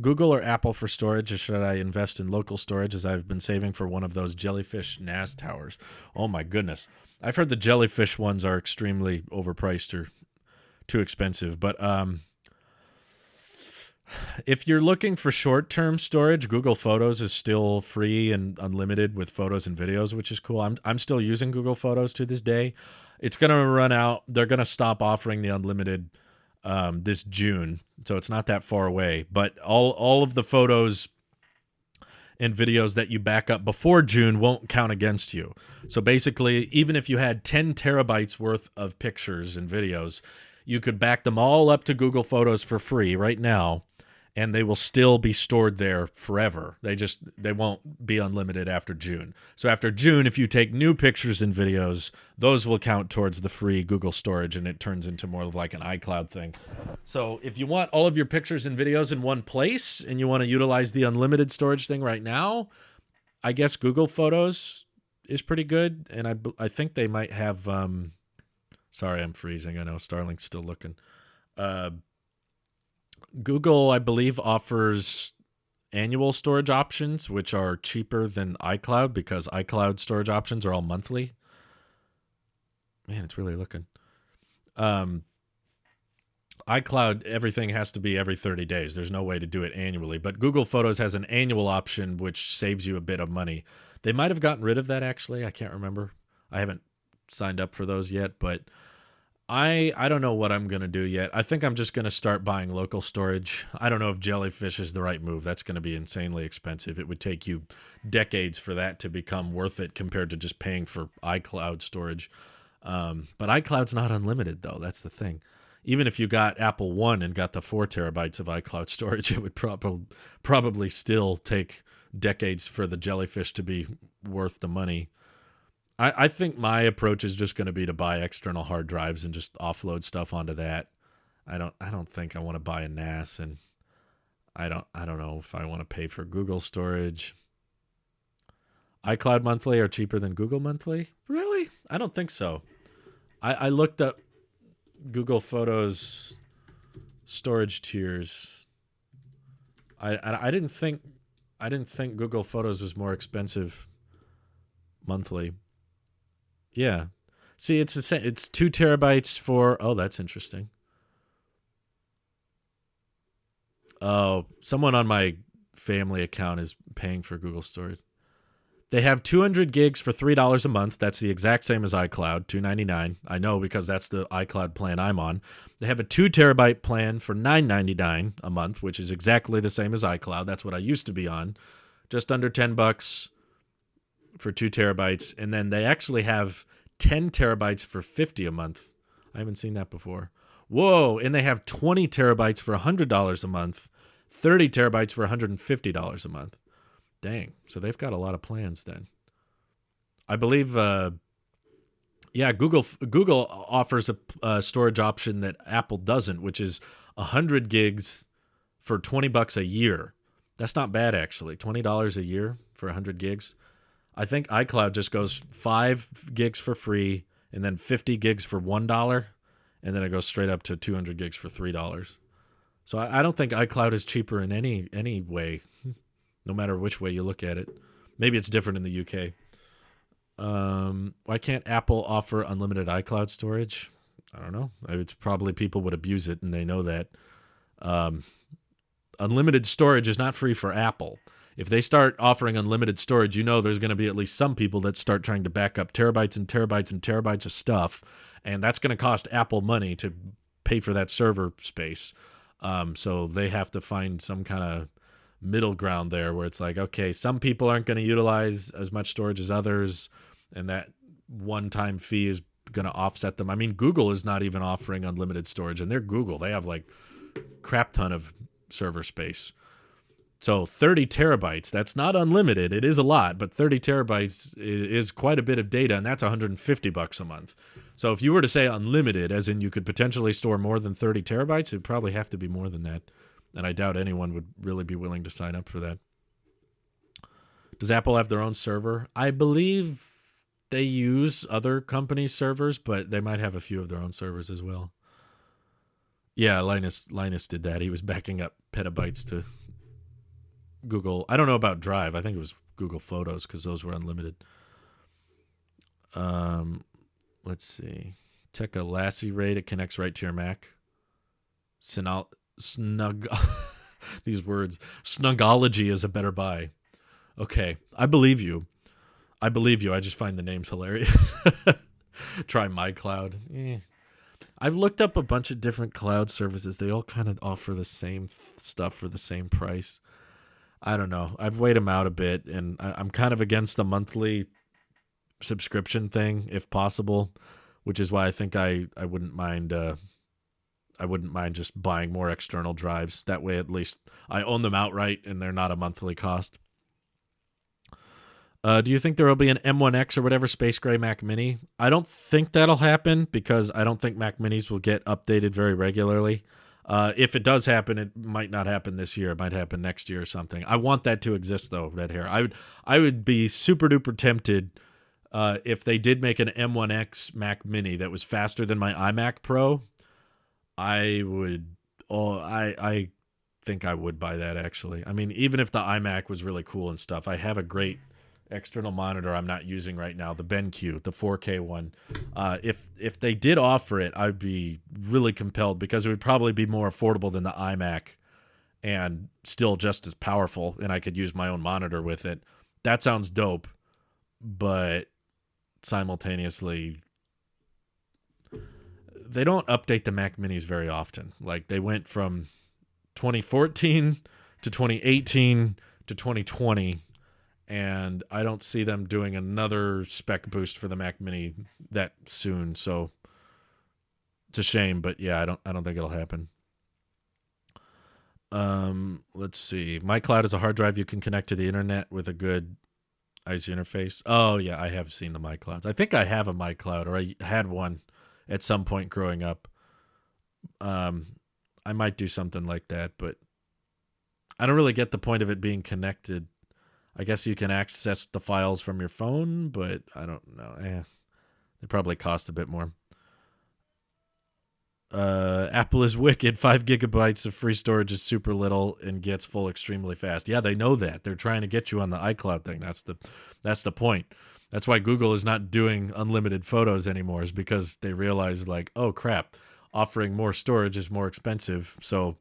A: Google or Apple for storage, or should I invest in local storage as I've been saving for one of those jellyfish NAS towers? Oh my goodness. I've heard the jellyfish ones are extremely overpriced or too expensive, but if you're looking for short-term storage, Google Photos is still free and unlimited with photos and videos, which is cool. I'm still using Google Photos to this day. It's going to run out. They're going to stop offering the unlimited this June, so it's not that far away. But all of the photos and videos that you back up before June won't count against you. So basically, even if you had 10 terabytes worth of pictures and videos, you could back them all up to Google Photos for free right now, and they will still be stored there forever. They won't be unlimited after June. So after June, if you take new pictures and videos, those will count towards the free Google storage, and it turns into more of like an iCloud thing. So if you want all of your pictures and videos in one place and you want to utilize the unlimited storage thing right now, I guess Google Photos is pretty good, and I think they might have sorry, I'm freezing. I know Starlink's still looking. Google, I believe, offers annual storage options, which are cheaper than iCloud because iCloud storage options are all monthly. Man, it's really looking. iCloud, everything has to be every 30 days. There's no way to do it annually. But Google Photos has an annual option, which saves you a bit of money. They might have gotten rid of that, actually. I can't remember. I haven't signed up for those yet, but I don't know what I'm going to do yet. I think I'm just going to start buying local storage. I don't know if jellyfish is the right move. That's going to be insanely expensive. It would take you decades for that to become worth it compared to just paying for iCloud storage. But iCloud's not unlimited, though. That's the thing. Even if you got Apple One and got the 4 terabytes of iCloud storage, it would probably still take decades for the jellyfish to be worth the money. I think my approach is just going to be to buy external hard drives and just offload stuff onto that. I don't think I want to buy a NAS, and I don't know if I want to pay for Google storage. iCloud monthly are cheaper than Google monthly? Really? I don't think so. I looked up Google Photos storage tiers. I didn't think Google Photos was more expensive monthly. Yeah. See, it's 2 terabytes for, oh, that's interesting. Oh, someone on my family account is paying for Google storage. They have 200 gigs for $3 a month. That's the exact same as iCloud, $2.99. I know because that's the iCloud plan I'm on. They have a 2 terabyte plan for $9.99 a month, which is exactly the same as iCloud. That's what I used to be on. Just under $10 for 2 terabytes. And then they actually have 10 terabytes for $50 a month. I haven't seen that before. Whoa. And they have 20 terabytes for $100 a month, 30 terabytes for $150 a month. Dang. So they've got a lot of plans then. I believe, Google offers a storage option that Apple doesn't, which is 100 gigs for $20 a year. That's not bad, actually. $20 a year for 100 gigs. I think iCloud just goes 5 gigs for free and then 50 gigs for $1, and then it goes straight up to 200 gigs for $3. So I don't think iCloud is cheaper in any way, no matter which way you look at it. Maybe it's different in the UK. Why can't Apple offer unlimited iCloud storage? I don't know. It's probably people would abuse it, and they know that. Unlimited storage is not free for Apple. If they start offering unlimited storage, there's going to be at least some people that start trying to back up terabytes and terabytes and terabytes of stuff, and that's going to cost Apple money to pay for that server space. So they have to find some kind of middle ground there where it's like, okay, some people aren't going to utilize as much storage as others, and that one-time fee is going to offset them. I mean, Google is not even offering unlimited storage, and they're Google. They have like crap ton of server space. So 30 terabytes, that's not unlimited. It is a lot, but 30 terabytes is quite a bit of data, and that's $150 a month. So if you were to say unlimited, as in you could potentially store more than 30 terabytes, it'd probably have to be more than that. And I doubt anyone would really be willing to sign up for that. Does Apple have their own server? I believe they use other companies' servers, but they might have a few of their own servers as well. Yeah, Linus did that. He was backing up petabytes to Google. I don't know about Drive. I think it was Google Photos because those were unlimited. Let's see. Check a Lassie RAID. It connects right to your Mac. These words. Snugology is a better buy. Okay, I believe you. I just find the names hilarious. Try MyCloud. I've looked up a bunch of different cloud services. They all kind of offer the same stuff for the same price. I don't know. I've weighed them out a bit, and I'm kind of against the monthly subscription thing, if possible, which is why I think I wouldn't mind. I wouldn't mind just buying more external drives. That way, at least I own them outright, and they're not a monthly cost. Do you think there will be an M1X or whatever Space Gray Mac Mini? I don't think that'll happen because I don't think Mac Minis will get updated very regularly. If it does happen, it might not happen this year. It might happen next year or something. I want that to exist, though, Red Hair. I would be super duper tempted if they did make an M1X Mac Mini that was faster than my iMac Pro. I think I would buy that, actually. I mean, even if the iMac was really cool and stuff, I have a great external monitor I'm not using right now, the BenQ, the 4K one. If they did offer it, I'd be really compelled because it would probably be more affordable than the iMac and still just as powerful, and I could use my own monitor with it. That sounds dope, but simultaneously, they don't update the Mac Minis very often. Like, they went from 2014 to 2018 to 2020, and I don't see them doing another spec boost for the Mac Mini that soon. So it's a shame, but yeah, I don't think it'll happen. Let's see. MyCloud is a hard drive you can connect to the internet with a good IC interface. Oh yeah, I have seen the MyClouds. I think I have a MyCloud, or I had one at some point growing up. I might do something like that, but I don't really get the point of it being connected. I guess you can access the files from your phone, but I don't know. They probably cost a bit more. Apple is wicked. 5 gigabytes of free storage is super little and gets full extremely fast. Yeah, they know that. They're trying to get you on the iCloud thing. That's the point. That's why Google is not doing unlimited photos anymore, is because they realize, like, oh crap, offering more storage is more expensive, so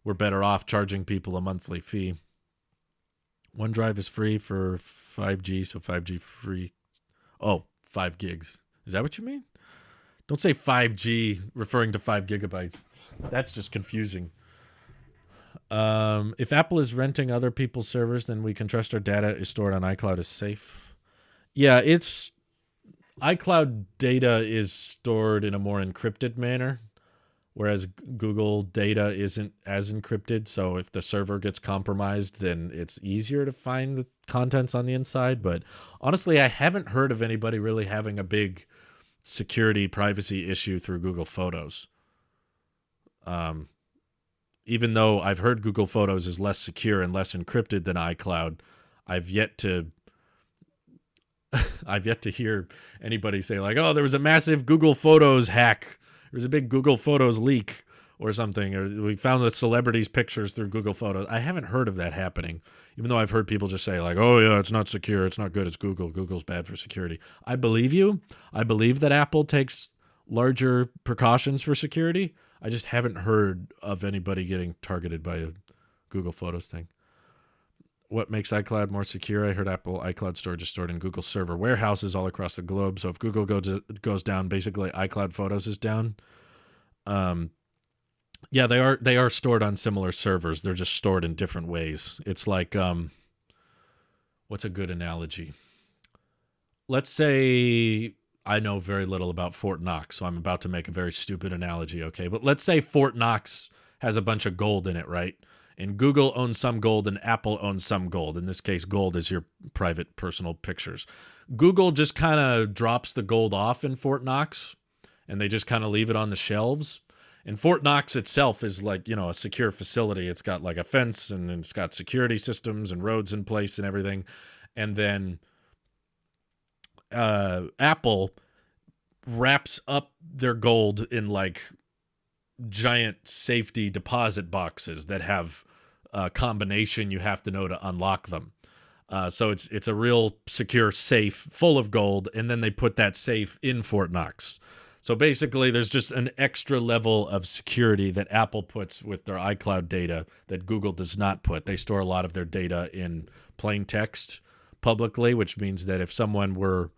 A: we're better off charging people a monthly fee. OneDrive is free for 5G, so 5G free. Oh, 5 gigs. Is that what you mean? Don't say 5G referring to 5 gigabytes. That's just confusing. If Apple is renting other people's servers, then we can trust our data is stored on iCloud is safe. Yeah, it's iCloud data is stored in a more encrypted manner, whereas Google data isn't as encrypted. So if the server gets compromised, then it's easier to find the contents on the inside. But honestly, I haven't heard of anybody really having a big security privacy issue through Google Photos. Even though I've heard Google Photos is less secure and less encrypted than iCloud, I've yet to hear anybody say, like, oh, there was a massive Google Photos hack. There was a big Google Photos leak or something, or we found the celebrities' pictures through Google Photos. I haven't heard of that happening, even though I've heard people just say, like, oh yeah, it's not secure, it's not good, it's Google. Google's bad for security. I believe you. I believe that Apple takes larger precautions for security. I just haven't heard of anybody getting targeted by a Google Photos thing. What makes iCloud more secure? I heard Apple iCloud storage is stored in Google server warehouses all across the globe. So if Google goes down, basically iCloud Photos is down. Yeah, they are stored on similar servers. They're just stored in different ways. It's like, what's a good analogy? Let's say I know very little about Fort Knox, so I'm about to make a very stupid analogy, okay? But let's say Fort Knox has a bunch of gold in it, right? And Google owns some gold and Apple owns some gold. In this case, gold is your private personal pictures. Google just kind of drops the gold off in Fort Knox and they just kind of leave it on the shelves. And Fort Knox itself is like, a secure facility. It's got like a fence and it's got security systems and roads in place and everything. And then Apple wraps up their gold in like giant safety deposit boxes that have a combination you have to know to unlock them. So it's a real secure safe full of gold, and then they put that safe in Fort Knox. So basically, there's just an extra level of security that Apple puts with their iCloud data that Google does not put. They store a lot of their data in plain text publicly, which means that if someone were,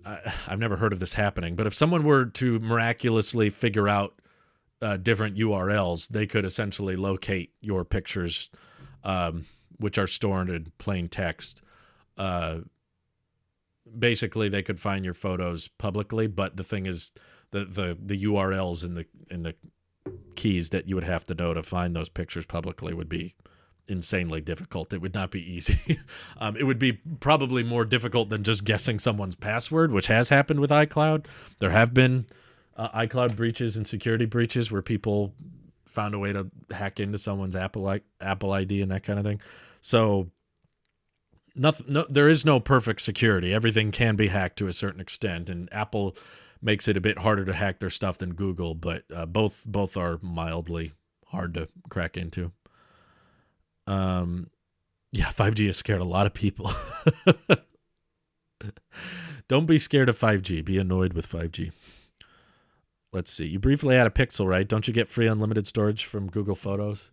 A: I've never heard of this happening, but if someone were to miraculously figure out different URLs, they could essentially locate your pictures, which are stored in plain text. Basically, they could find your photos publicly, but the thing is, the URLs and the keys that you would have to know to find those pictures publicly would be insanely difficult. It would not be easy. It would be probably more difficult than just guessing someone's password, which has happened with iCloud. There have been iCloud breaches and security breaches where people found a way to hack into someone's Apple ID and that kind of thing. So there is no perfect security. Everything can be hacked to a certain extent, and Apple makes it a bit harder to hack their stuff than Google, but both are mildly hard to crack into. Yeah, 5G has scared a lot of people. Don't be scared of 5G. Be annoyed with 5G. Let's see. You briefly had a Pixel, right? Don't you get free unlimited storage from Google Photos?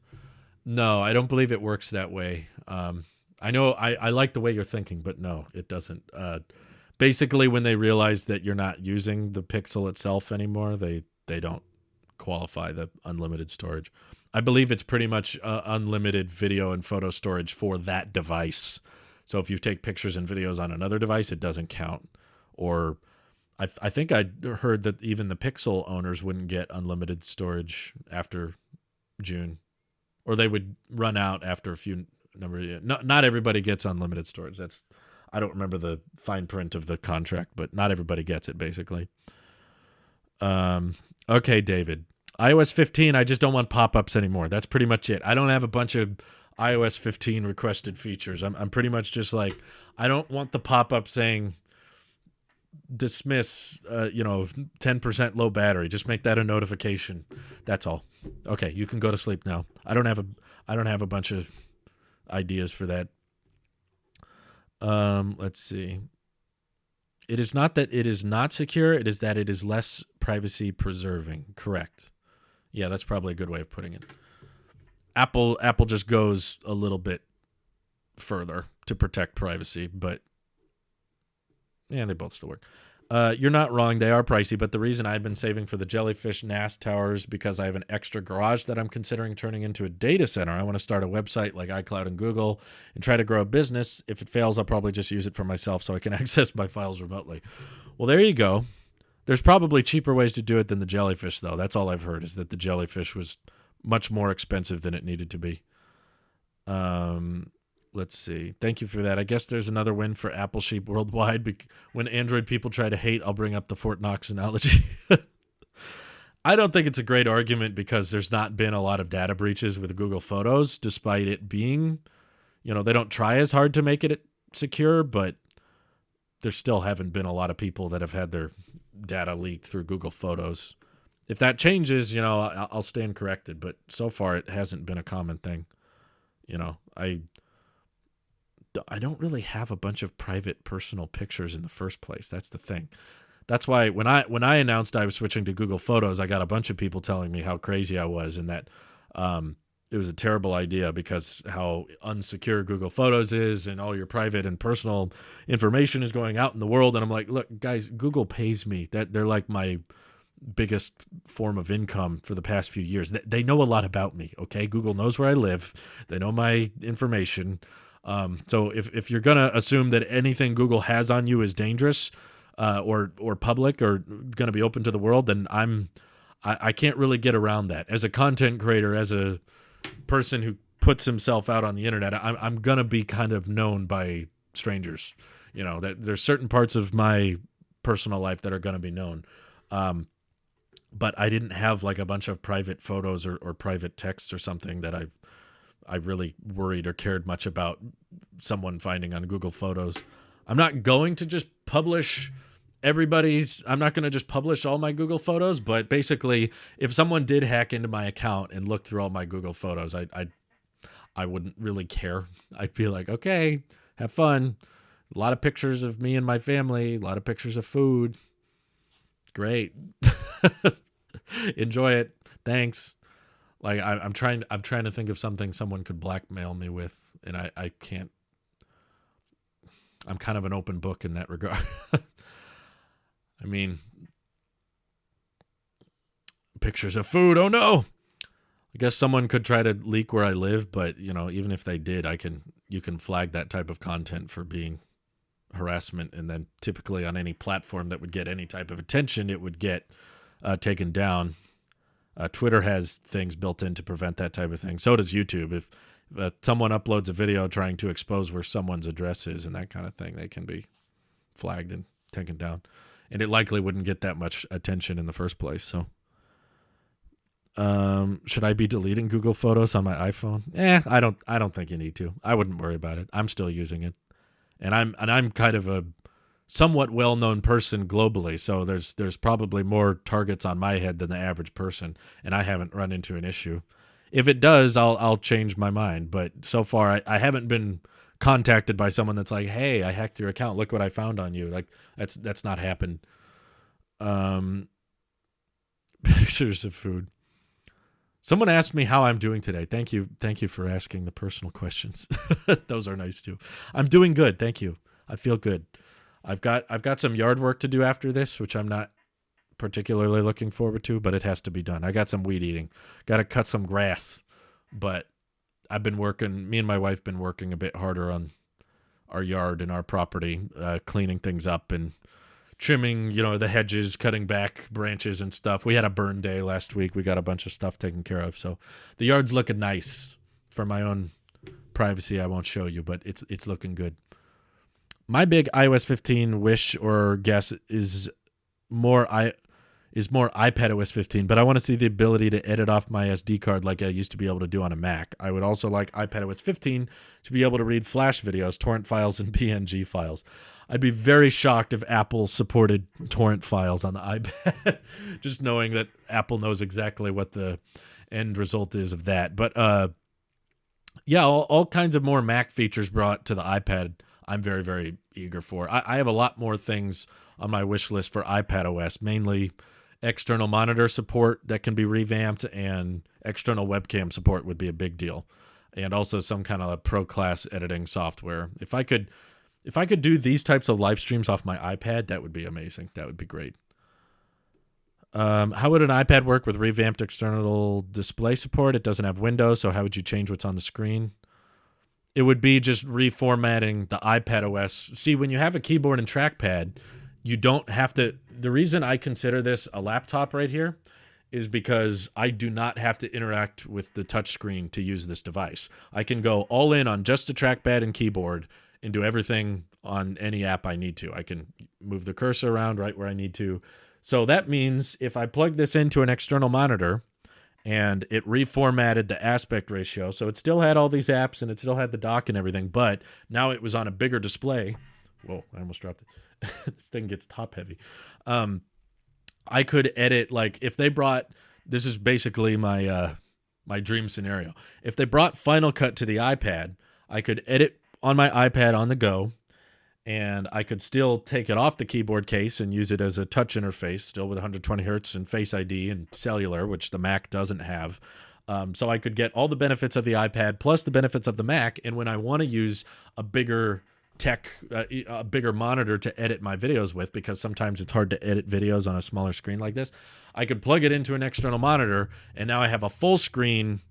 A: No, I don't believe it works that way. I know I like the way you're thinking, but no, it doesn't. Basically, when they realize that you're not using the Pixel itself anymore, they don't qualify the unlimited storage. I believe it's pretty much unlimited video and photo storage for that device. So if you take pictures and videos on another device, it doesn't count. Or I think I heard that even the Pixel owners wouldn't get unlimited storage after June, or they would run out after a few number of years. Not everybody gets unlimited storage. I don't remember the fine print of the contract, but not everybody gets it basically. Okay, David. iOS 15, I just don't want pop-ups anymore. That's pretty much it. I don't have a bunch of iOS 15 requested features. I'm pretty much just like, I don't want the pop-up saying dismiss 10% low battery. Just make that a notification. That's all. Okay, you can go to sleep now. I don't have a bunch of ideas for that. Let's see. It is not that it is not secure, it is that it is less privacy preserving. Correct. Yeah, that's probably a good way of putting it. Apple just goes a little bit further to protect privacy, but yeah, they both still work. You're not wrong. They are pricey, but the reason I've been saving for the Jellyfish NAS towers because I have an extra garage that I'm considering turning into a data center. I want to start a website like iCloud and Google and try to grow a business. If it fails, I'll probably just use it for myself so I can access my files remotely. Well, there you go. There's probably cheaper ways to do it than the Jellyfish, though. That's all I've heard, is that the Jellyfish was much more expensive than it needed to be. Let's see. Thank you for that. I guess there's another win for Apple Sheep worldwide. When Android people try to hate, I'll bring up the Fort Knox analogy. I don't think it's a great argument because there's not been a lot of data breaches with Google Photos, despite it being, they don't try as hard to make it secure, but there still haven't been a lot of people that have had their data leaked through Google Photos. If that changes, I'll stand corrected, but so far it hasn't been a common thing. I don't really have a bunch of private personal pictures in the first place. That's the thing. That's why when I announced I was switching to Google Photos, I got a bunch of people telling me how crazy I was and that it was a terrible idea because how unsecure Google Photos is and all your private and personal information is going out in the world. And I'm like, look, guys, Google pays me. That they're like my biggest form of income for the past few years. They know a lot about me. Okay, Google knows where I live. They know my information. So if you're gonna assume that anything Google has on you is dangerous, or public or going to be open to the world, then I can't really get around that. As a content creator, as a person who puts himself out on the internet, I'm going to be kind of known by strangers. That there's certain parts of my personal life that are going to be known. But I didn't have like a bunch of private photos or private text or something that I really worried or cared much about someone finding on Google Photos. I'm not going to just publish I'm not going to just publish all my Google Photos, but basically if someone did hack into my account and look through all my Google Photos, I wouldn't really care. I'd be like, okay, have fun. A lot of pictures of me and my family, a lot of pictures of food. Great. Enjoy it. Thanks. Like I'm trying to think of something someone could blackmail me with, and I can't. I'm kind of an open book in that regard. I mean, pictures of food. Oh no. I guess someone could try to leak where I live, but even if they did, you can flag that type of content for being harassment, and then typically on any platform that would get any type of attention, it would get taken down. Twitter has things built in to prevent that type of thing. So does YouTube. If someone uploads a video trying to expose where someone's address is and that kind of thing, they can be flagged and taken down. And it likely wouldn't get that much attention in the first place. So, should I be deleting Google Photos on my iPhone? I don't think you need to. I wouldn't worry about it. I'm still using it, and I'm kind of a somewhat well-known person globally, so there's probably more targets on my head than the average person, and I haven't run into an issue. If it does, I'll change my mind, but so far I haven't been contacted by someone that's like, hey, I hacked your account, look what I found on you. Like that's not happened. Pictures of food. Someone asked me how I'm doing today. Thank you for asking the personal questions. Those are nice too. I'm doing good, thank you. I feel good. I've got some yard work to do after this, which I'm not particularly looking forward to, but it has to be done. I got some weed eating. Got to cut some grass. But me and my wife been working a bit harder on our yard and our property, cleaning things up and trimming, the hedges, cutting back branches and stuff. We had a burn day last week. We got a bunch of stuff taken care of. So the yard's looking nice. For my own privacy, I won't show you, but it's looking good. My big iOS 15 wish or guess is more iPadOS 15, but I want to see the ability to edit off my SD card like I used to be able to do on a Mac. I would also like iPadOS 15 to be able to read Flash videos, torrent files, and PNG files. I'd be very shocked if Apple supported torrent files on the iPad, just knowing that Apple knows exactly what the end result is of that. But yeah, all kinds of more Mac features brought to the iPad I'm very, very eager for. I have a lot more things on my wish list for iPadOS, mainly external monitor support that can be revamped, and external webcam support would be a big deal. And also some kind of a pro class editing software. If I could do these types of live streams off my iPad, that would be amazing. That would be great. How would an iPad work with revamped external display support? It doesn't have Windows, so how would you change what's on the screen? It would be just reformatting the iPadOS. See, when you have a keyboard and trackpad, you don't have to. The reason I consider this a laptop right here is because I do not have to interact with the touchscreen to use this device. I can go all in on just the trackpad and keyboard and do everything on any app I need to. I can move the cursor around right where I need to. So that means if I plug this into an external monitor and it reformatted the aspect ratio, so it still had all these apps and it still had the dock and everything, but now it was on a bigger display. Whoa, I almost dropped it. This thing gets top heavy. I could edit, like if they brought, this is basically my my dream scenario. If they brought Final Cut to the iPad, I could edit on my iPad on the go, and I could still take it off the keyboard case and use it as a touch interface, still with 120 hertz and Face ID and cellular, which the Mac doesn't have. So I could get all the benefits of the iPad plus the benefits of the Mac, and when I want to use a bigger a bigger monitor to edit my videos with, because sometimes it's hard to edit videos on a smaller screen like this, I could plug it into an external monitor, and now I have a full screen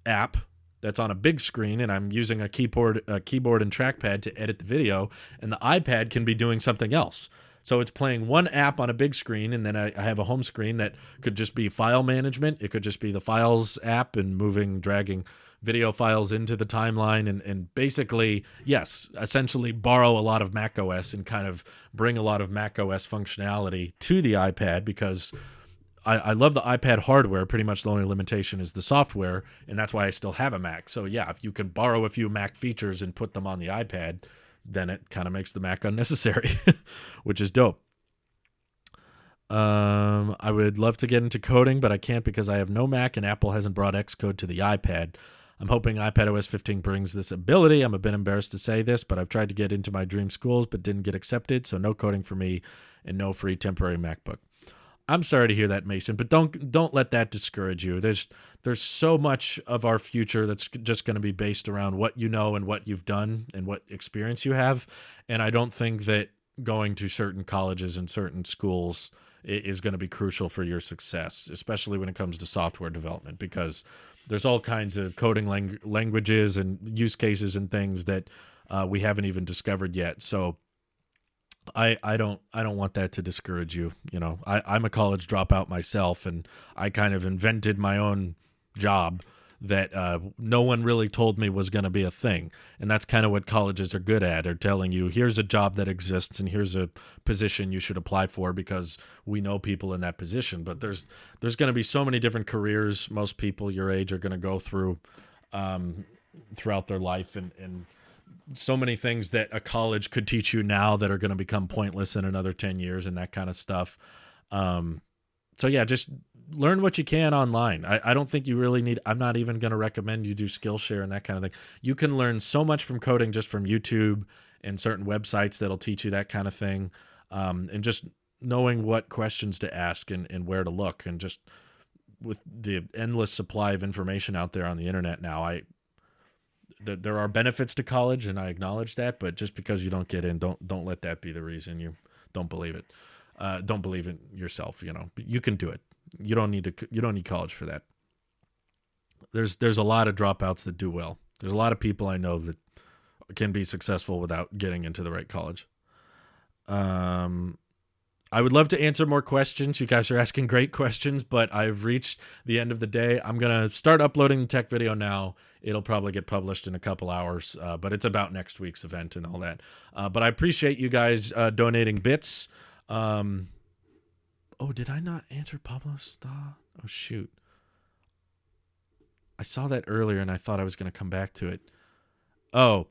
A: app that's on a big screen, and I'm using a keyboard and trackpad to edit the video, and the iPad can be doing something else. So it's playing one app on a big screen, and then I have a home screen that could just be file management. It could just be the Files app and dragging video files into the timeline, and basically, yes, essentially borrow a lot of Mac OS and kind of bring a lot of Mac OS functionality to the iPad, because I love the iPad hardware. Pretty much the only limitation is the software, and that's why I still have a Mac. So yeah, if you can borrow a few Mac features and put them on the iPad, then it kind of makes the Mac unnecessary, which is dope. I would love to get into coding, but I can't because I have no Mac and Apple hasn't brought Xcode to the iPad. I'm hoping iPadOS 15 brings this ability. I'm a bit embarrassed to say this, but I've tried to get into my dream schools but didn't get accepted, so no coding for me and no free temporary MacBook. I'm sorry to hear that, Mason, but don't let that discourage you. There's so much of our future that's just going to be based around what you know and what you've done and what experience you have, and I don't think that going to certain colleges and certain schools is going to be crucial for your success, especially when it comes to software development, because there's all kinds of coding languages and use cases and things that we haven't even discovered yet. So I don't want that to discourage you. You know, I'm a college dropout myself, and I kind of invented my own job that no one really told me was going to be a thing. And that's kind of what colleges are good at, are telling you, here's a job that exists and here's a position you should apply for because we know people in that position. But there's going to be so many different careers most people your age are going to go through throughout their life, and so many things that a college could teach you now that are going to become pointless in another 10 years and that kind of stuff. So yeah, just learn what you can online. I don't think you really need, I'm not even going to recommend you do Skillshare and that kind of thing. You can learn so much from coding just from YouTube and certain websites that'll teach you that kind of thing. And just knowing what questions to ask and where to look, and just with the endless supply of information out there on the internet now, there are benefits to college, and I acknowledge that, but just because you don't get in, don't let that be the reason you don't believe it. Don't believe in yourself. You know, you can do it. You don't need college for that. There's a lot of dropouts that do well. There's a lot of people I know that can be successful without getting into the right college. I would love to answer more questions. You guys are asking great questions, but I've reached the end of the day. I'm going to start uploading the tech video now. It'll probably get published in a couple hours, but it's about next week's event and all that. But I appreciate you guys donating bits. Oh, did I not answer Pablo Sta? Oh, shoot. I saw that earlier, and I thought I was going to come back to it. Oh,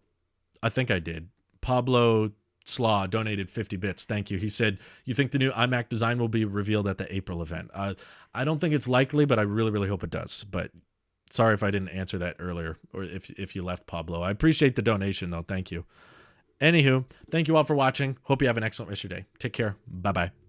A: I think I did. Pablo Slaw donated 50 bits. Thank you. He said, you think the new iMac design will be revealed at the April event? I don't think it's likely, but I really, really hope it does. But sorry if I didn't answer that earlier, or if you left, Pablo. I appreciate the donation, though. Thank you. Anywho, thank you all for watching. Hope you have an excellent rest of your day. Take care. Bye-bye.